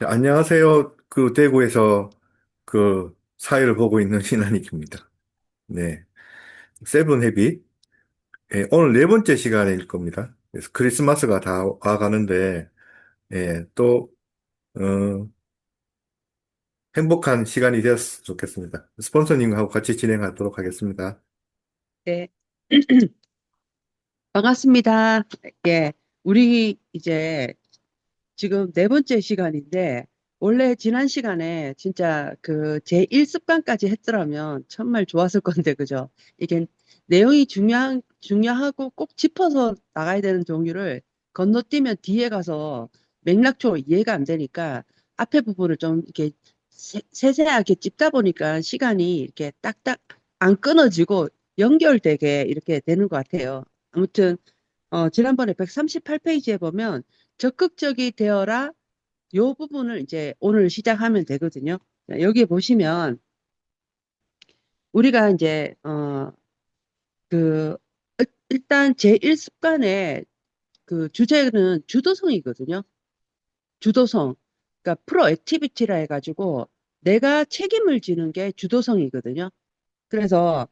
네, 안녕하세요. 대구에서 사회를 보고 있는 신한익입니다. 네. 세븐 헤빗. 오늘 네 번째 시간일 겁니다. 그래서 크리스마스가 다 와가는데, 또, 어, 행복한 시간이 되었으면 좋겠습니다. 스폰서님하고 같이 진행하도록 하겠습니다. 네, 반갑습니다. 예, 우리 이제 지금 네 번째 시간인데, 원래 지난 시간에 진짜 그 제1습관까지 했더라면 정말 좋았을 건데, 그죠? 이게 내용이 중요하고 꼭 짚어서 나가야 되는 종류를 건너뛰면 뒤에 가서 맥락적으로 이해가 안 되니까 앞에 부분을 좀 이렇게 세세하게 찝다 보니까 시간이 이렇게 딱딱 안 끊어지고 연결되게 이렇게 되는 것 같아요. 아무튼 지난번에 138페이지에 보면 적극적이 되어라 요 부분을 이제 오늘 시작하면 되거든요. 여기 보시면 우리가 이제 그 일단 제1습관의 그 주제는 주도성이거든요. 주도성. 그러니까 프로액티비티라 해가지고 내가 책임을 지는 게 주도성이거든요. 그래서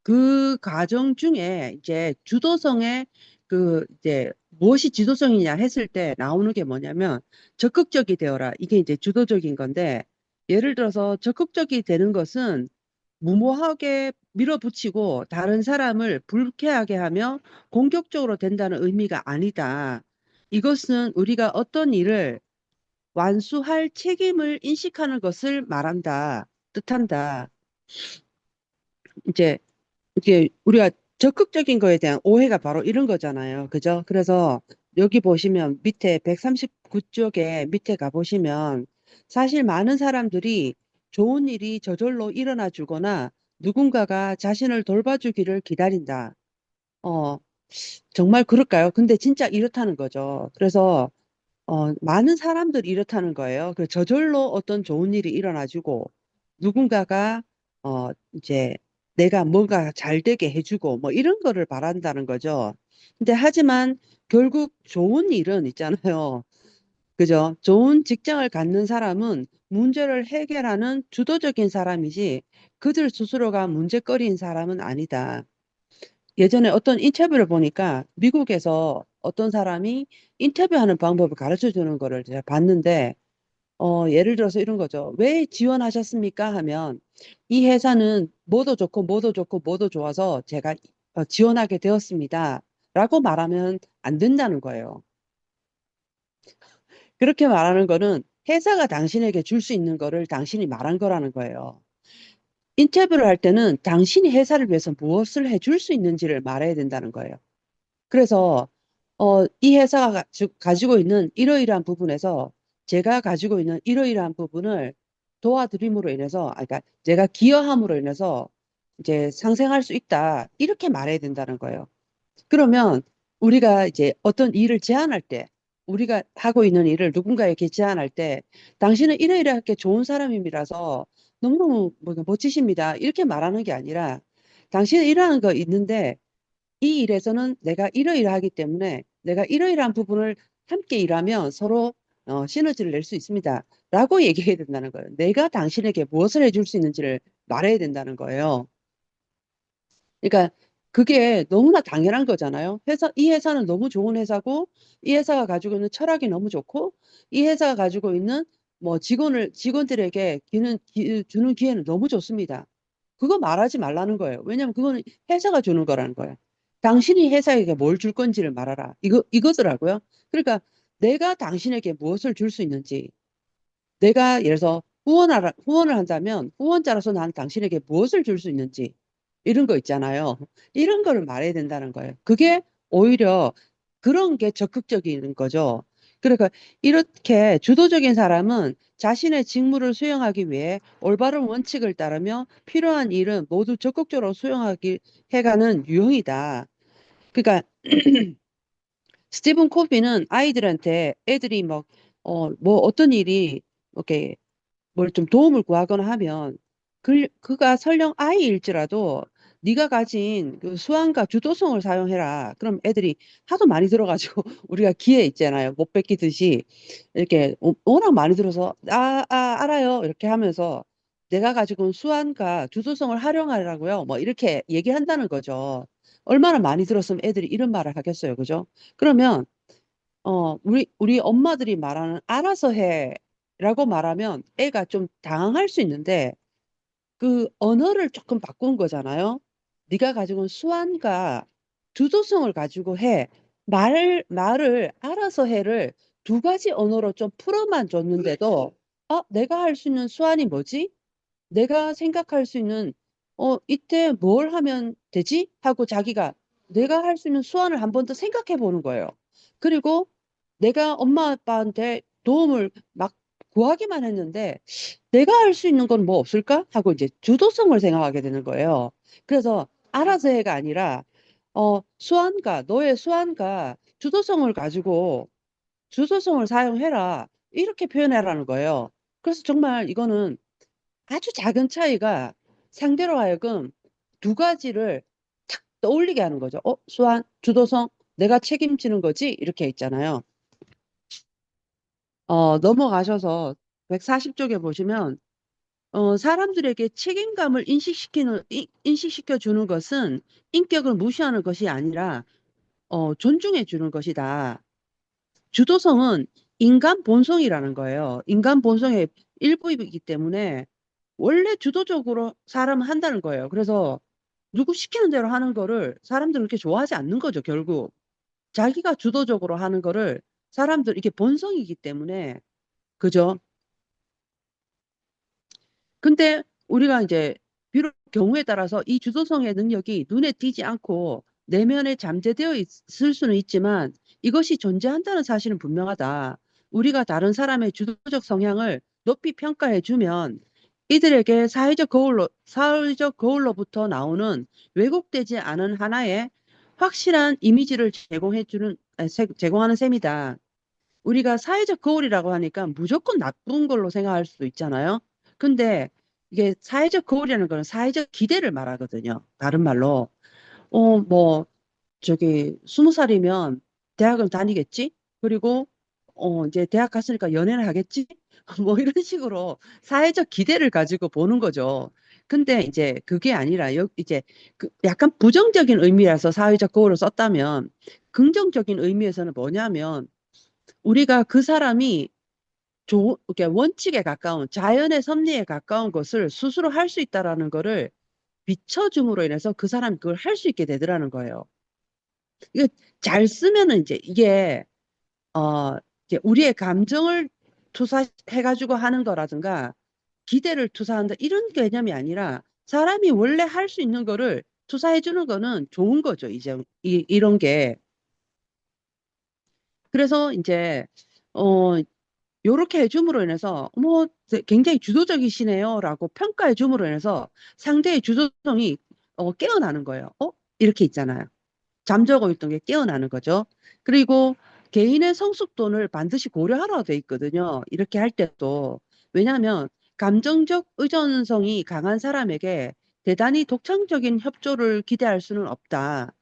그 과정 중에 이제 주도성의 그 이제 무엇이 지도성이냐 했을 때 나오는 게 뭐냐면 적극적이 되어라. 이게 이제 주도적인 건데 예를 들어서 적극적이 되는 것은 무모하게 밀어붙이고 다른 사람을 불쾌하게 하며 공격적으로 된다는 의미가 아니다. 이것은 우리가 어떤 일을 완수할 책임을 인식하는 것을 말한다. 뜻한다. 이제 이게 우리가 적극적인 거에 대한 오해가 바로 이런 거잖아요. 그죠? 그래서 여기 보시면 밑에 139쪽에 밑에 가보시면 사실 많은 사람들이 좋은 일이 저절로 일어나 주거나 누군가가 자신을 돌봐주기를 기다린다. 어, 정말 그럴까요? 근데 진짜 이렇다는 거죠. 그래서 많은 사람들이 이렇다는 거예요. 그 저절로 어떤 좋은 일이 일어나주고 누군가가 이제 내가 뭔가 잘 되게 해주고 뭐 이런 거를 바란다는 거죠. 근데 하지만 결국 좋은 일은 있잖아요. 그죠? 좋은 직장을 갖는 사람은 문제를 해결하는 주도적인 사람이지 그들 스스로가 문제거리인 사람은 아니다. 예전에 어떤 인터뷰를 보니까 미국에서 어떤 사람이 인터뷰하는 방법을 가르쳐 주는 거를 제가 봤는데, 예를 들어서 이런 거죠. 왜 지원하셨습니까? 하면 이 회사는 뭐도 좋고 뭐도 좋고 뭐도 좋아서 제가 지원하게 되었습니다. 라고 말하면 안 된다는 거예요. 그렇게 말하는 거는 회사가 당신에게 줄 수 있는 거를 당신이 말한 거라는 거예요. 인터뷰를 할 때는 당신이 회사를 위해서 무엇을 해줄 수 있는지를 말해야 된다는 거예요. 그래서 이 회사가 가지고 있는 이러이러한 부분에서 제가 가지고 있는 이러이러한 부분을 도와드림으로 인해서, 그러니까 제가 기여함으로 인해서 이제 상생할 수 있다. 이렇게 말해야 된다는 거예요. 그러면 우리가 이제 어떤 일을 제안할 때, 우리가 하고 있는 일을 누군가에게 제안할 때, 당신은 이러이러하게 좋은 사람이라서 너무너무 뭐 멋지십니다. 이렇게 말하는 게 아니라, 당신은 이러한 거 있는데, 이 일에서는 내가 이러이러하기 때문에 내가 이러이러한 부분을 함께 일하면 서로 시너지를 낼 수 있습니다. 라고 얘기해야 된다는 거예요. 내가 당신에게 무엇을 해줄 수 있는지를 말해야 된다는 거예요. 그러니까 그게 너무나 당연한 거잖아요. 이 회사는 너무 좋은 회사고, 이 회사가 가지고 있는 철학이 너무 좋고, 이 회사가 가지고 있는 뭐 직원들에게 주는 기회는 너무 좋습니다. 그거 말하지 말라는 거예요. 왜냐면 그거는 회사가 주는 거라는 거예요. 당신이 회사에게 뭘 줄 건지를 말하라. 이거더라고요. 그러니까 내가 당신에게 무엇을 줄 수 있는지, 내가 예를 들어서 후원을 한다면 후원자로서 난 당신에게 무엇을 줄 수 있는지 이런 거 있잖아요. 이런 거를 말해야 된다는 거예요. 그게 오히려 그런 게 적극적인 거죠. 그러니까 이렇게 주도적인 사람은 자신의 직무를 수행하기 위해 올바른 원칙을 따르며 필요한 일은 모두 적극적으로 수행하기 해가는 유형이다. 그러니까 스티븐 코비는 아이들한테 애들이 뭐 어떤 일이 이렇게 뭘 좀 도움을 구하거나 하면 그가 설령 아이일지라도 네가 가진 그 수완과 주도성을 사용해라. 그럼 애들이 하도 많이 들어가지고 우리가 기회 있잖아요. 못 뺏기듯이 이렇게 워낙 많이 들어서 알아요. 이렇게 하면서 내가 가지고 온 수완과 주도성을 활용하라고요. 뭐 이렇게 얘기한다는 거죠. 얼마나 많이 들었으면 애들이 이런 말을 하겠어요. 그죠? 그러면 우리 엄마들이 말하는 알아서 해라고 말하면 애가 좀 당황할 수 있는데 그 언어를 조금 바꾼 거잖아요. 네가 가지고 있는 수완과 주도성을 가지고 해. 말을 알아서 해를 두 가지 언어로 좀 풀어만 줬는데도 내가 할 수 있는 수완이 뭐지? 내가 생각할 수 있는 이때 뭘 하면 되지? 하고 자기가 내가 할 수 있는 수완을 한 번 더 생각해 보는 거예요. 그리고 내가 엄마 아빠한테 도움을 막 구하기만 했는데 내가 할 수 있는 건 뭐 없을까? 하고 이제 주도성을 생각하게 되는 거예요. 그래서 알아서 해가 아니라 수완과 너의 수완과 주도성을 가지고 주도성을 사용해라. 이렇게 표현해라는 거예요. 그래서 정말 이거는 아주 작은 차이가 상대로 하여금 두 가지를 탁 떠올리게 하는 거죠. 수완, 주도성, 내가 책임지는 거지? 이렇게 있잖아요. 넘어가셔서 140쪽에 보시면 사람들에게 책임감을 인식시켜 주는 것은 인격을 무시하는 것이 아니라 존중해 주는 것이다. 주도성은 인간 본성이라는 거예요. 인간 본성의 일부이기 때문에 원래 주도적으로 사람은 한다는 거예요. 그래서 누구 시키는 대로 하는 거를 사람들은 그렇게 좋아하지 않는 거죠, 결국. 자기가 주도적으로 하는 거를 사람들, 이게 본성이기 때문에, 그죠? 근데 우리가 이제 비록 경우에 따라서 이 주도성의 능력이 눈에 띄지 않고 내면에 잠재되어 있을 수는 있지만 이것이 존재한다는 사실은 분명하다. 우리가 다른 사람의 주도적 성향을 높이 평가해 주면 이들에게 사회적 거울로부터 나오는 왜곡되지 않은 하나의 확실한 이미지를 제공하는 셈이다. 우리가 사회적 거울이라고 하니까 무조건 나쁜 걸로 생각할 수도 있잖아요. 근데 이게 사회적 거울이라는 거는 사회적 기대를 말하거든요. 다른 말로. 뭐, 저기, 20살이면 대학을 다니겠지? 그리고, 이제 대학 갔으니까 연애를 하겠지? 뭐 이런 식으로 사회적 기대를 가지고 보는 거죠. 근데 이제 그게 아니라, 이제 그 약간 부정적인 의미라서 사회적 거울을 썼다면, 긍정적인 의미에서는 뭐냐면, 우리가 그 사람이 이렇게 원칙에 가까운 자연의 섭리에 가까운 것을 스스로 할 수 있다라는 거를 비춰줌으로 인해서 그 사람이 그걸 할 수 있게 되더라는 거예요. 이게 잘 쓰면은 이제 이게 어 이제 우리의 감정을 투사해가지고 하는 거라든가 기대를 투사한다 이런 개념이 아니라 사람이 원래 할 수 있는 거를 투사해 주는 거는 좋은 거죠. 이제 이런 게 그래서 이제 어 요렇게 해줌으로 인해서 뭐 굉장히 주도적이시네요라고 평가해 줌으로 인해서 상대의 주도성이 깨어나는 거예요. 이렇게 있잖아요. 잠자고 있던 게 깨어나는 거죠. 그리고 개인의 성숙도를 반드시 고려하라 돼 있거든요. 이렇게 할 때도. 왜냐하면 감정적 의존성이 강한 사람에게 대단히 독창적인 협조를 기대할 수는 없다.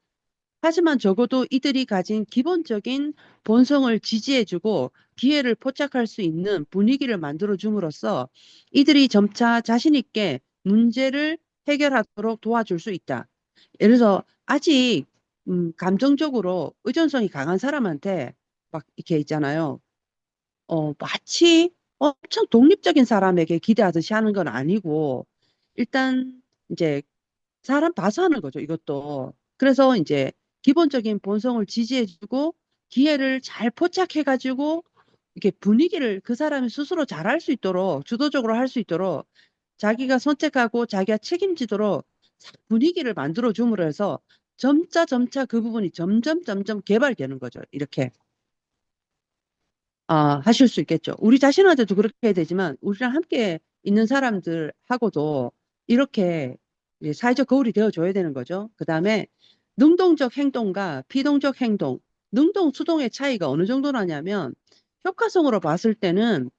하지만 적어도 이들이 가진 기본적인 본성을 지지해주고 기회를 포착할 수 있는 분위기를 만들어줌으로써 이들이 점차 자신 있게 문제를 해결하도록 도와줄 수 있다. 예를 들어서 아직 감정적으로 의존성이 강한 사람한테 막 이렇게 있잖아요. 마치 엄청 독립적인 사람에게 기대하듯이 하는 건 아니고 일단 이제 사람 봐서 하는 거죠, 이것도. 그래서 이제 기본적인 본성을 지지해주고 기회를 잘 포착해가지고 이렇게 분위기를 그 사람이 스스로 잘할 수 있도록 주도적으로 할 수 있도록 자기가 선택하고 자기가 책임지도록 분위기를 만들어 줌으로 해서 점차 점차 그 부분이 점점 점점 개발되는 거죠. 이렇게 하실 수 있겠죠. 우리 자신한테도 그렇게 해야 되지만 우리랑 함께 있는 사람들하고도 이렇게 이제 사회적 거울이 되어줘야 되는 거죠. 그 다음에 능동적 행동과 피동적 행동, 능동, 수동의 차이가 어느 정도 나냐면 효과성으로 봤을 때는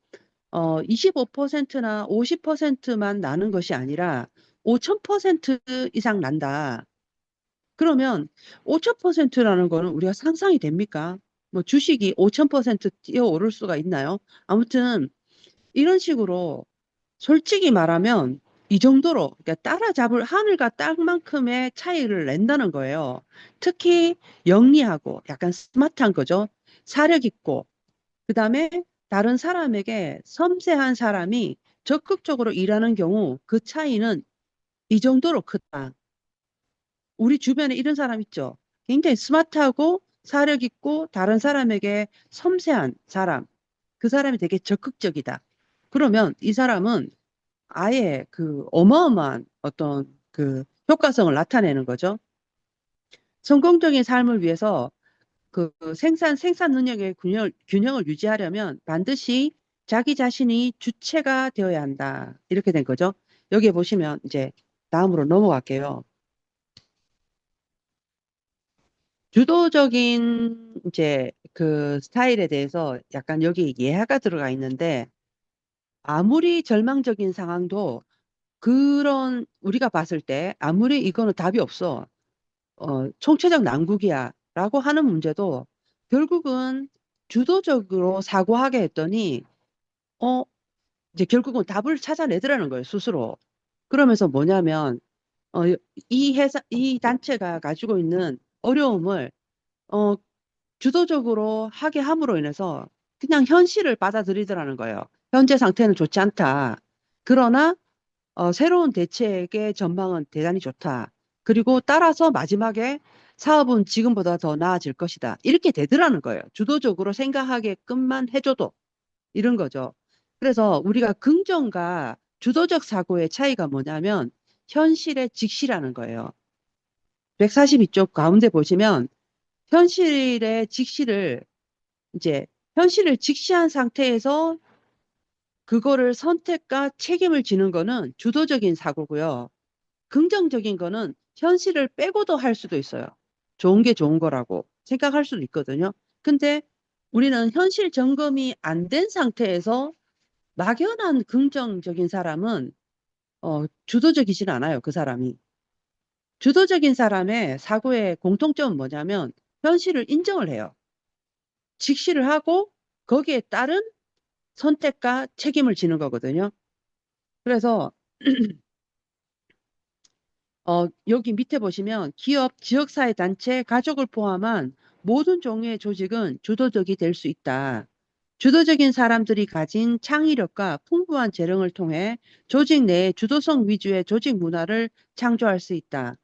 25%나 50%만 나는 것이 아니라 5,000% 이상 난다. 그러면 5,000%라는 거는 우리가 상상이 됩니까? 뭐 주식이 5,000% 뛰어오를 수가 있나요? 아무튼 이런 식으로 솔직히 말하면 이 정도로 그러니까 따라잡을 하늘과 땅만큼의 차이를 낸다는 거예요. 특히 영리하고 약간 스마트한 거죠. 사력 있고 그다음에 다른 사람에게 섬세한 사람이 적극적으로 일하는 경우 그 차이는 이 정도로 크다. 우리 주변에 이런 사람 있죠. 굉장히 스마트하고 사력 있고 다른 사람에게 섬세한 사람. 그 사람이 되게 적극적이다. 그러면 이 사람은 아예 그 어마어마한 어떤 그 효과성을 나타내는 거죠. 성공적인 삶을 위해서 그 생산 능력의 균형을 유지하려면 반드시 자기 자신이 주체가 되어야 한다. 이렇게 된 거죠. 여기에 보시면 이제 다음으로 넘어갈게요. 주도적인 이제 그 스타일에 대해서 약간 여기 예화가 들어가 있는데 아무리 절망적인 상황도 그런 우리가 봤을 때 아무리 이거는 답이 없어. 총체적 난국이야 라고 하는 문제도 결국은 주도적으로 사고하게 했더니 어 이제 결국은 답을 찾아내더라는 거예요 스스로. 그러면서 뭐냐면 어, 이 단체가 가지고 있는 어려움을 어, 주도적으로 하게 함으로 인해서 그냥 현실을 받아들이더라는 거예요. 현재 상태는 좋지 않다. 그러나 새로운 대책의 전망은 대단히 좋다. 그리고 따라서 마지막에 사업은 지금보다 더 나아질 것이다. 이렇게 되더라는 거예요. 주도적으로 생각하게끔만 해줘도 이런 거죠. 그래서 우리가 긍정과 주도적 사고의 차이가 뭐냐면 현실의 직시라는 거예요. 142쪽 가운데 보시면 현실의 직시를 이제 현실을 직시한 상태에서 그거를 선택과 책임을 지는 거는 주도적인 사고고요. 긍정적인 거는 현실을 빼고도 할 수도 있어요. 좋은 게 좋은 거라고 생각할 수도 있거든요. 근데 우리는 현실 점검이 안 된 상태에서 막연한 긍정적인 사람은 주도적이진 않아요. 그 사람이. 주도적인 사람의 사고의 공통점은 뭐냐면 현실을 인정을 해요. 직시를 하고 거기에 따른 선택과 책임을 지는 거거든요. 그래서 여기 밑에 보시면 기업, 지역사회 단체, 가족을 포함한 모든 종류의 조직은 주도적이 될 수 있다. 주도적인 사람들이 가진 창의력과 풍부한 재능을 통해 조직 내에 주도성 위주의 조직 문화를 창조할 수 있다.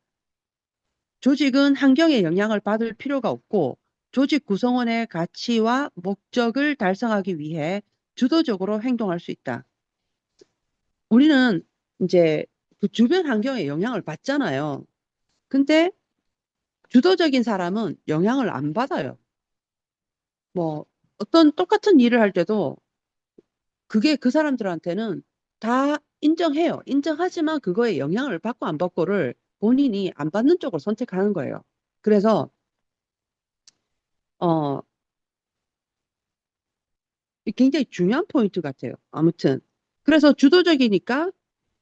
조직은 환경의 영향을 받을 필요가 없고 조직 구성원의 가치와 목적을 달성하기 위해 주도적으로 행동할 수 있다. 우리는 이제 그 주변 환경에 영향을 받잖아요. 근데 주도적인 사람은 영향을 안 받아요. 뭐 어떤 똑같은 일을 할 때도 그게 그 사람들한테는 다 인정해요. 인정하지만 그거에 영향을 받고 안 받고를 본인이 안 받는 쪽을 선택하는 거예요. 그래서 어 굉장히 중요한 포인트 같아요. 아무튼 그래서 주도적이니까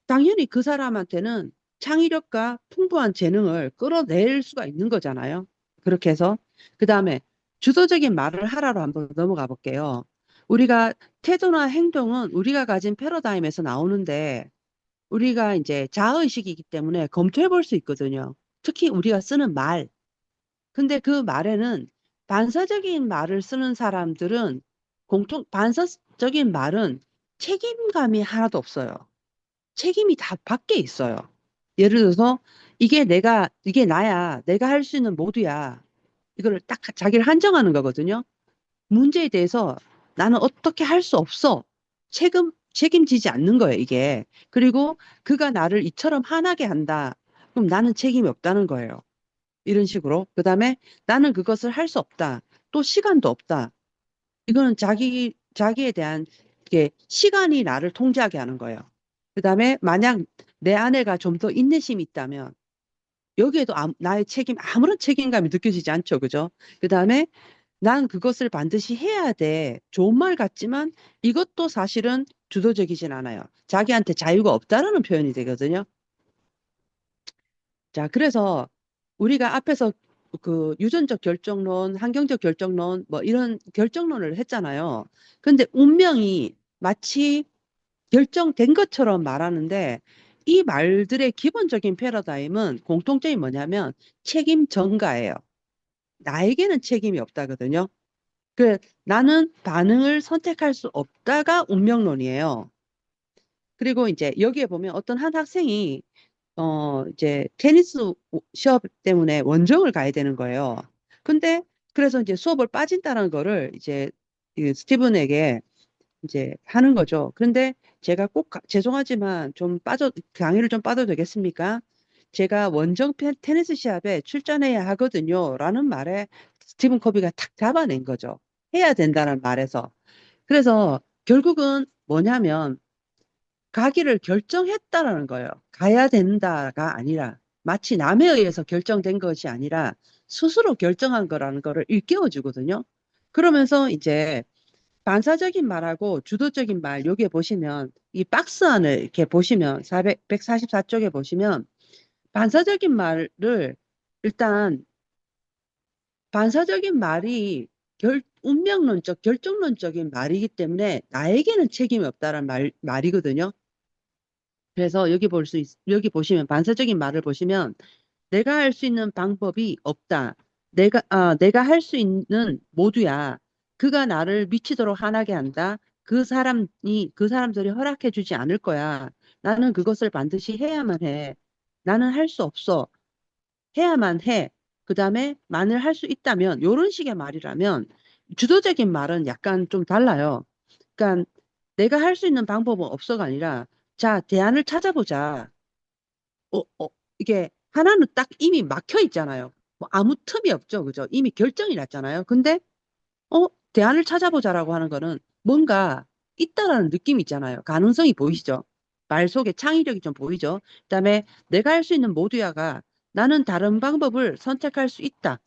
당연히 그 사람한테는 창의력과 풍부한 재능을 끌어낼 수가 있는 거잖아요. 그렇게 해서 그다음에 주도적인 말을 하라로 한번 넘어가 볼게요. 우리가 태도나 행동은 우리가 가진 패러다임에서 나오는데 우리가 이제 자아의식이기 때문에 검토해 볼 수 있거든요. 특히 우리가 쓰는 말. 근데 그 말에는 반사적인 말을 쓰는 사람들은 반사적인 말은 책임감이 하나도 없어요. 책임이 다 밖에 있어요. 예를 들어서 이게 나야. 내가 할 수 있는 모두야. 이거를 딱 자기를 한정하는 거거든요. 문제에 대해서 나는 어떻게 할 수 없어. 책임지지 않는 거예요, 이게. 그리고 그가 나를 이처럼 화나게 한다. 그럼 나는 책임이 없다는 거예요. 이런 식으로. 그 다음에 나는 그것을 할 수 없다. 또 시간도 없다. 이거는 자기에 대한 이게 시간이 나를 통제하게 하는 거예요. 그 다음에 만약 내 아내가 좀 더 인내심이 있다면 여기에도 나의 아무런 책임감이 느껴지지 않죠. 그죠? 그 다음에 난 그것을 반드시 해야 돼. 좋은 말 같지만 이것도 사실은 주도적이진 않아요. 자기한테 자유가 없다라는 표현이 되거든요. 자, 그래서 우리가 앞에서 그 유전적 결정론, 환경적 결정론, 뭐 이런 결정론을 했잖아요. 근데 운명이 마치 결정된 것처럼 말하는데 이 말들의 기본적인 패러다임은 공통점이 뭐냐면 책임 전가예요. 나에게는 책임이 없다거든요. 그 나는 반응을 선택할 수 없다가 운명론이에요. 그리고 이제 여기에 보면 어떤 한 학생이 이제 테니스 시합 때문에 원정을 가야 되는 거예요. 근데 그래서 이제 수업을 빠진다는 거를 이제 이 스티븐에게 이제 하는 거죠. 그런데 제가 꼭 죄송하지만 좀 강의를 좀 빠져도 되겠습니까? 제가 원정 테니스 시합에 출전해야 하거든요. 라는 말에 스티븐 커비가 탁 잡아낸 거죠. 해야 된다는 말에서. 그래서 결국은 뭐냐면 가기를 결정했다라는 거예요. 가야 된다가 아니라 마치 남에 의해서 결정된 것이 아니라 스스로 결정한 거라는 거를 일깨워 주거든요. 그러면서 이제 반사적인 말하고 주도적인 말 여기에 보시면 이 박스 안을 이렇게 보시면 144쪽에 보시면 반사적인 말을 일단 반사적인 말이 운명론적 결정론적인 말이기 때문에 나에게는 책임이 없다는 말이거든요. 그래서 여기 보시면 반사적인 말을 보시면 내가 할 수 있는 방법이 없다. 내가 할 수 있는 모두야. 그가 나를 미치도록 화나게 한다. 그 사람들이 허락해 주지 않을 거야. 나는 그것을 반드시 해야만 해. 나는 할 수 없어. 해야만 해. 그 다음에 만일 할 수 있다면, 요런 식의 말이라면, 주도적인 말은 약간 좀 달라요. 그러니까 내가 할 수 있는 방법은 없어가 아니라, 자, 대안을 찾아보자. 이게 하나는 딱 이미 막혀 있잖아요. 뭐 아무 틈이 없죠. 그죠? 이미 결정이 났잖아요. 근데 대안을 찾아보자라고 하는 거는 뭔가 있다라는 느낌이 있잖아요. 가능성이 보이시죠? 말 속에 창의력이 좀 보이죠? 그다음에 내가 할 수 있는 모두야가 나는 다른 방법을 선택할 수 있다.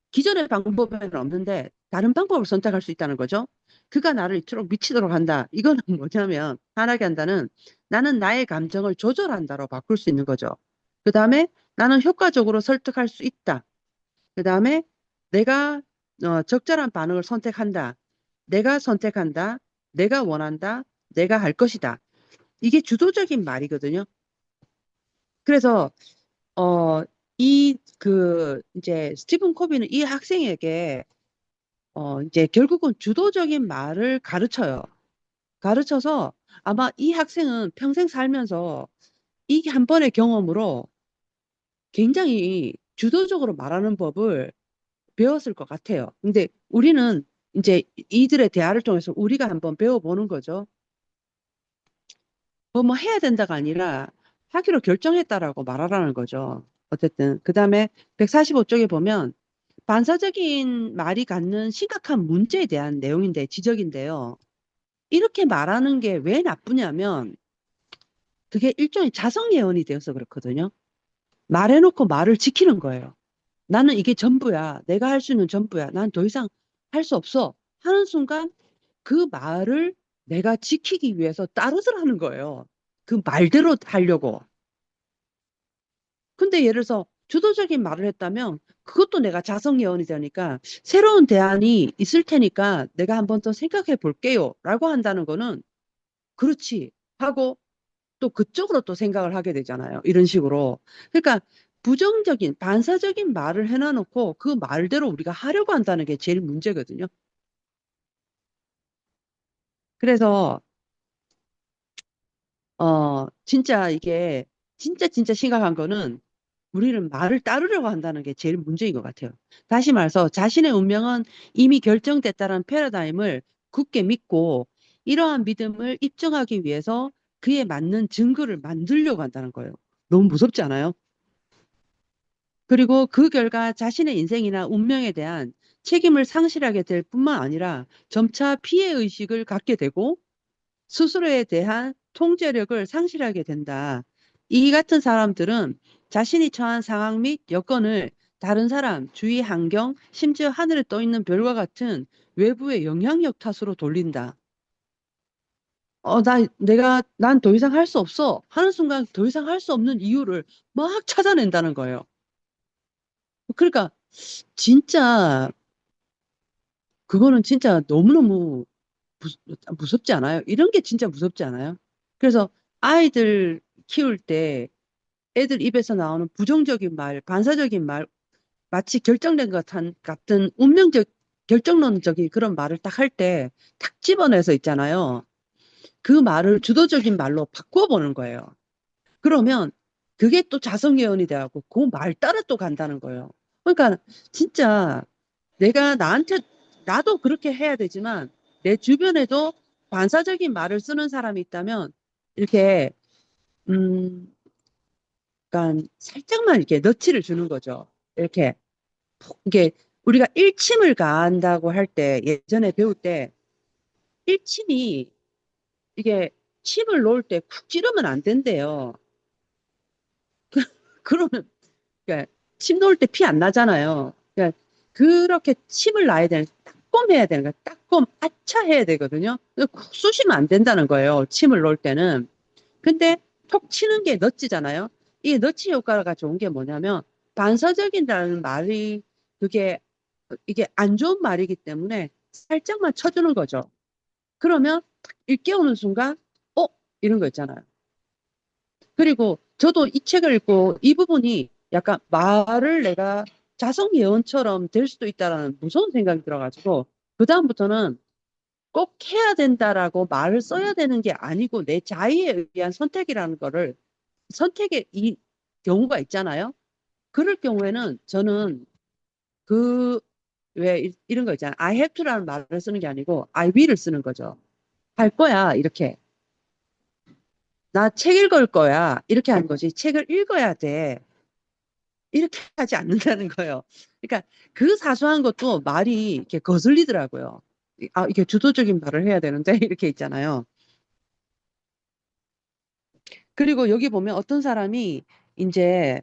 기존의 방법에는 없는데 다른 방법을 선택할 수 있다는 거죠. 그가 나를 이토록 미치도록 한다. 이거는 뭐냐면 화나게 한다는 나는 나의 감정을 조절한다로 바꿀 수 있는 거죠. 그 다음에 나는 효과적으로 설득할 수 있다. 그 다음에 내가 적절한 반응을 선택한다. 내가 선택한다. 내가 원한다. 내가 할 것이다. 이게 주도적인 말이거든요. 그래서 이제 스티븐 코비는 이 학생에게 이제 결국은 주도적인 말을 가르쳐요. 가르쳐서 아마 이 학생은 평생 살면서 이게 한 번의 경험으로 굉장히 주도적으로 말하는 법을 배웠을 것 같아요. 근데 우리는 이제 이들의 대화를 통해서 우리가 한번 배워보는 거죠. 뭐 해야 된다가 아니라 하기로 결정했다라고 말하라는 거죠. 어쨌든. 그 다음에 145쪽에 보면 반사적인 말이 갖는 심각한 문제에 대한 내용인데, 지적인데요. 이렇게 말하는 게 왜 나쁘냐면 그게 일종의 자성 예언이 되어서 그렇거든요. 말해놓고 말을 지키는 거예요. 나는 이게 전부야. 내가 할 수 있는 전부야. 난 더 이상 할 수 없어. 하는 순간 그 말을 내가 지키기 위해서 따르더라는 거예요. 그 말대로 하려고. 근데 예를 들어서 주도적인 말을 했다면 그것도 내가 자성 예언이 되니까 새로운 대안이 있을 테니까 내가 한번 더 생각해 볼게요. 라고 한다는 거는 그렇지 하고 또 그쪽으로 또 생각을 하게 되잖아요. 이런 식으로. 그러니까 부정적인, 반사적인 말을 해놔놓고 그 말대로 우리가 하려고 한다는 게 제일 문제거든요. 그래서, 진짜 이게, 진짜 심각한 거는 우리는 말을 따르려고 한다는 게 제일 문제인 것 같아요. 다시 말해서 자신의 운명은 이미 결정됐다는 패러다임을 굳게 믿고 이러한 믿음을 입증하기 위해서 그에 맞는 증거를 만들려고 한다는 거예요. 너무 무섭지 않아요? 그리고 그 결과 자신의 인생이나 운명에 대한 책임을 상실하게 될 뿐만 아니라 점차 피해의식을 갖게 되고 스스로에 대한 통제력을 상실하게 된다. 이 같은 사람들은 자신이 처한 상황 및 여건을 다른 사람, 주위 환경, 심지어 하늘에 떠 있는 별과 같은 외부의 영향력 탓으로 돌린다. 난 더 이상 할 수 없어. 하는 순간 더 이상 할 수 없는 이유를 막 찾아낸다는 거예요. 그러니까, 진짜, 그거는 진짜 너무너무 무섭지 않아요? 이런 게 진짜 무섭지 않아요? 그래서 아이들 키울 때 애들 입에서 나오는 부정적인 말, 반사적인 말, 마치 결정된 것 같은 운명적, 결정론적인 그런 말을 딱 할 때 탁 집어내서 있잖아요. 그 말을 주도적인 말로 바꿔보는 거예요. 그러면 그게 또 자성예언이 돼갖고 그 말 따라 또 간다는 거예요. 그러니까 진짜 내가 나도 그렇게 해야 되지만 내 주변에도 반사적인 말을 쓰는 사람이 있다면 이렇게, 음, 그러니까 살짝만 이렇게 너치를 주는 거죠. 이렇게, 이게 우리가 일침을 가한다고 할 때 예전에 배울 때 일침이 이게 침을 놓을 때 쿡 찌르면 안 된대요. 그러면 그러니까 침 놓을 때 피 안 나잖아요. 그러니까 그렇게 침을 놔야 되는, 따꼼 해야 되는 거야. 따꼼, 아차 해야 되거든요. 쿡 쑤시면 안 된다는 거예요. 침을 놓을 때는. 근데 톡 치는 게 너치잖아요. 이 너치 효과가 좋은 게 뭐냐면 반사적인다는 말이 그게 이게 안 좋은 말이기 때문에 살짝만 쳐주는 거죠. 그러면 딱 일깨우는 순간, 어? 이런 거 있잖아요. 그리고 저도 이 책을 읽고 이 부분이 약간 말을 내가 자성 예언처럼 될 수도 있다라는 무서운 생각이 들어가지고 그다음부터는 꼭 해야 된다라고 말을 써야 되는 게 아니고 내 자의에 의한 선택이라는 거를 선택의 이 경우가 있잖아요. 그럴 경우에는 저는 그 왜 이런 거 있잖아요. I have to라는 말을 쓰는 게 아니고 I will을 쓰는 거죠. 할 거야 이렇게. 나 책 읽을 거야 이렇게 하는 거지. 책을 읽어야 돼. 이렇게 하지 않는다는 거예요. 그러니까 그 사소한 것도 말이 이렇게 거슬리더라고요. 이게 주도적인 말을 해야 되는데 이렇게 있잖아요. 그리고 여기 보면 어떤 사람이 이제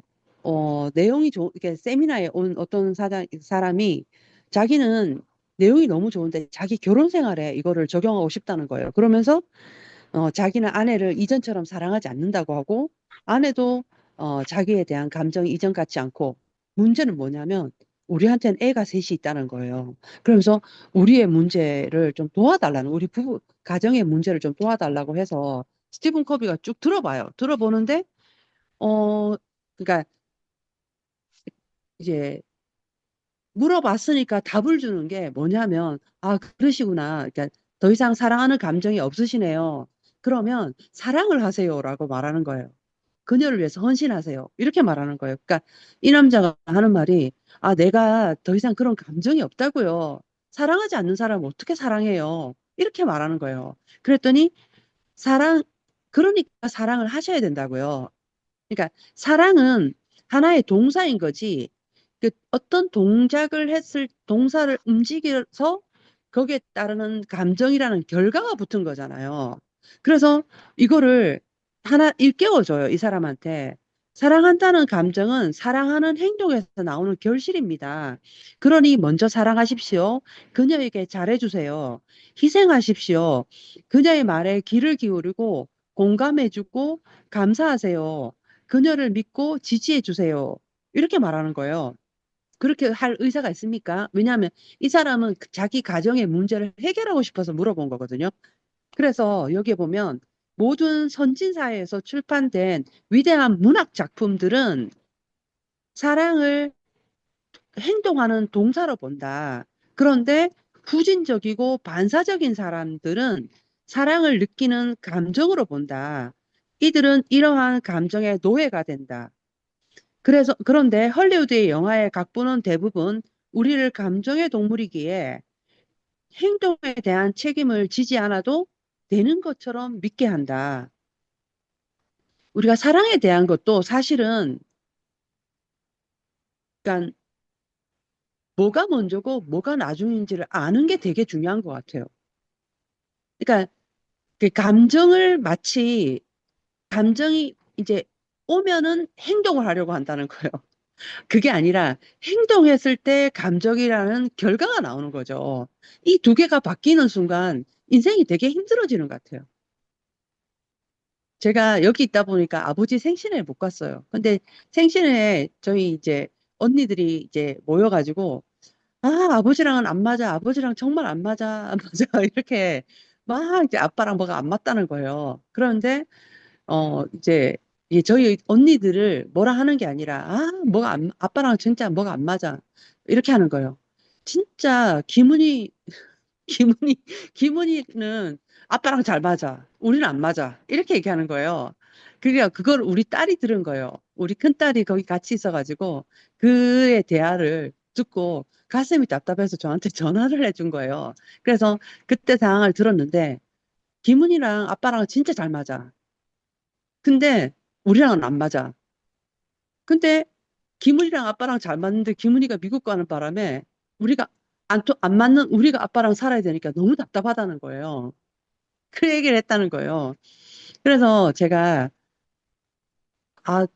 내용이 이렇게 세미나에 온 어떤 사람이 자기는 내용이 너무 좋은데 자기 결혼 생활에 이거를 적용하고 싶다는 거예요. 그러면서 자기는 아내를 이전처럼 사랑하지 않는다고 하고 아내도 자기에 대한 감정이 이전 같지 않고 문제는 뭐냐면 우리한테는 애가 셋이 있다는 거예요. 그러면서 우리의 문제를 좀 도와달라는 우리 부부 가정의 문제를 좀 도와달라고 해서 스티븐 커비가 쭉 들어봐요. 들어보는데 어 그러니까 이제 물어봤으니까 답을 주는 게 뭐냐면, 아, 그러시구나. 그러니까 더 이상 사랑하는 감정이 없으시네요. 그러면 사랑을 하세요라고 말하는 거예요. 그녀를 위해서 헌신하세요. 이렇게 말하는 거예요. 그러니까 이 남자가 하는 말이, 아, 내가 더 이상 그런 감정이 없다고요. 사랑하지 않는 사람을 어떻게 사랑해요? 이렇게 말하는 거예요. 그랬더니 사랑, 그러니까 사랑을 하셔야 된다고요. 그러니까 사랑은 하나의 동사인 거지. 그 어떤 동작을 했을 동사를 움직여서 거기에 따르는 감정이라는 결과가 붙은 거잖아요. 그래서 이거를 하나 일깨워줘요, 이 사람한테. 사랑한다는 감정은 사랑하는 행동에서 나오는 결실입니다. 그러니 먼저 사랑하십시오. 그녀에게 잘해주세요. 희생하십시오. 그녀의 말에 귀를 기울이고 공감해주고 감사하세요. 그녀를 믿고 지지해주세요. 이렇게 말하는 거예요. 그렇게 할 의사가 있습니까? 왜냐하면 이 사람은 자기 가정의 문제를 해결하고 싶어서 물어본 거거든요. 그래서 여기에 보면 모든 선진사회에서 출판된 위대한 문학 작품들은 사랑을 행동하는 동사로 본다. 그런데 후진적이고 반사적인 사람들은 사랑을 느끼는 감정으로 본다. 이들은 이러한 감정의 노예가 된다. 그런데 헐리우드의 영화의 각본은 대부분 우리를 감정의 동물이기에 행동에 대한 책임을 지지 않아도 되는 것처럼 믿게 한다. 우리가 사랑에 대한 것도 사실은, 그러니까 뭐가 먼저고 뭐가 나중인지를 아는 게 되게 중요한 것 같아요. 그러니까 그 감정을 마치 감정이 이제 오면은 행동을 하려고 한다는 거예요. 그게 아니라 행동했을 때 감정이라는 결과가 나오는 거죠. 이 두 개가 바뀌는 순간 인생이 되게 힘들어지는 것 같아요. 제가 여기 있다 보니까 아버지 생신에 못 갔어요. 근데 생신에 저희 이제 언니들이 이제 모여가지고, 아, 아버지랑은 안 맞아. 아버지랑 정말 안 맞아. 안 맞아. 이렇게 막 이제 아빠랑 뭐가 안 맞다는 거예요. 그런데, 이제, 저희 언니들을 뭐라 하는 게 아니라, 아빠랑 진짜 뭐가 안 맞아. 이렇게 하는 거예요. 진짜, 김은희, 김은희는 아빠랑 잘 맞아. 우리는 안 맞아. 이렇게 얘기하는 거예요. 그러니까 그걸 우리 딸이 들은 거예요. 우리 큰딸이 거기 같이 있어가지고 그의 대화를 듣고 가슴이 답답해서 저한테 전화를 해준 거예요. 그래서 그때 상황을 들었는데 김은희랑 아빠랑 진짜 잘 맞아. 근데 우리랑은 안 맞아. 근데 김은희랑 아빠랑 잘 맞는데 김은희가 미국 가는 바람에 우리가 안 맞는 우리가 아빠랑 살아야 되니까 너무 답답하다는 거예요. 그 얘기를 했다는 거예요. 그래서 제가, 아,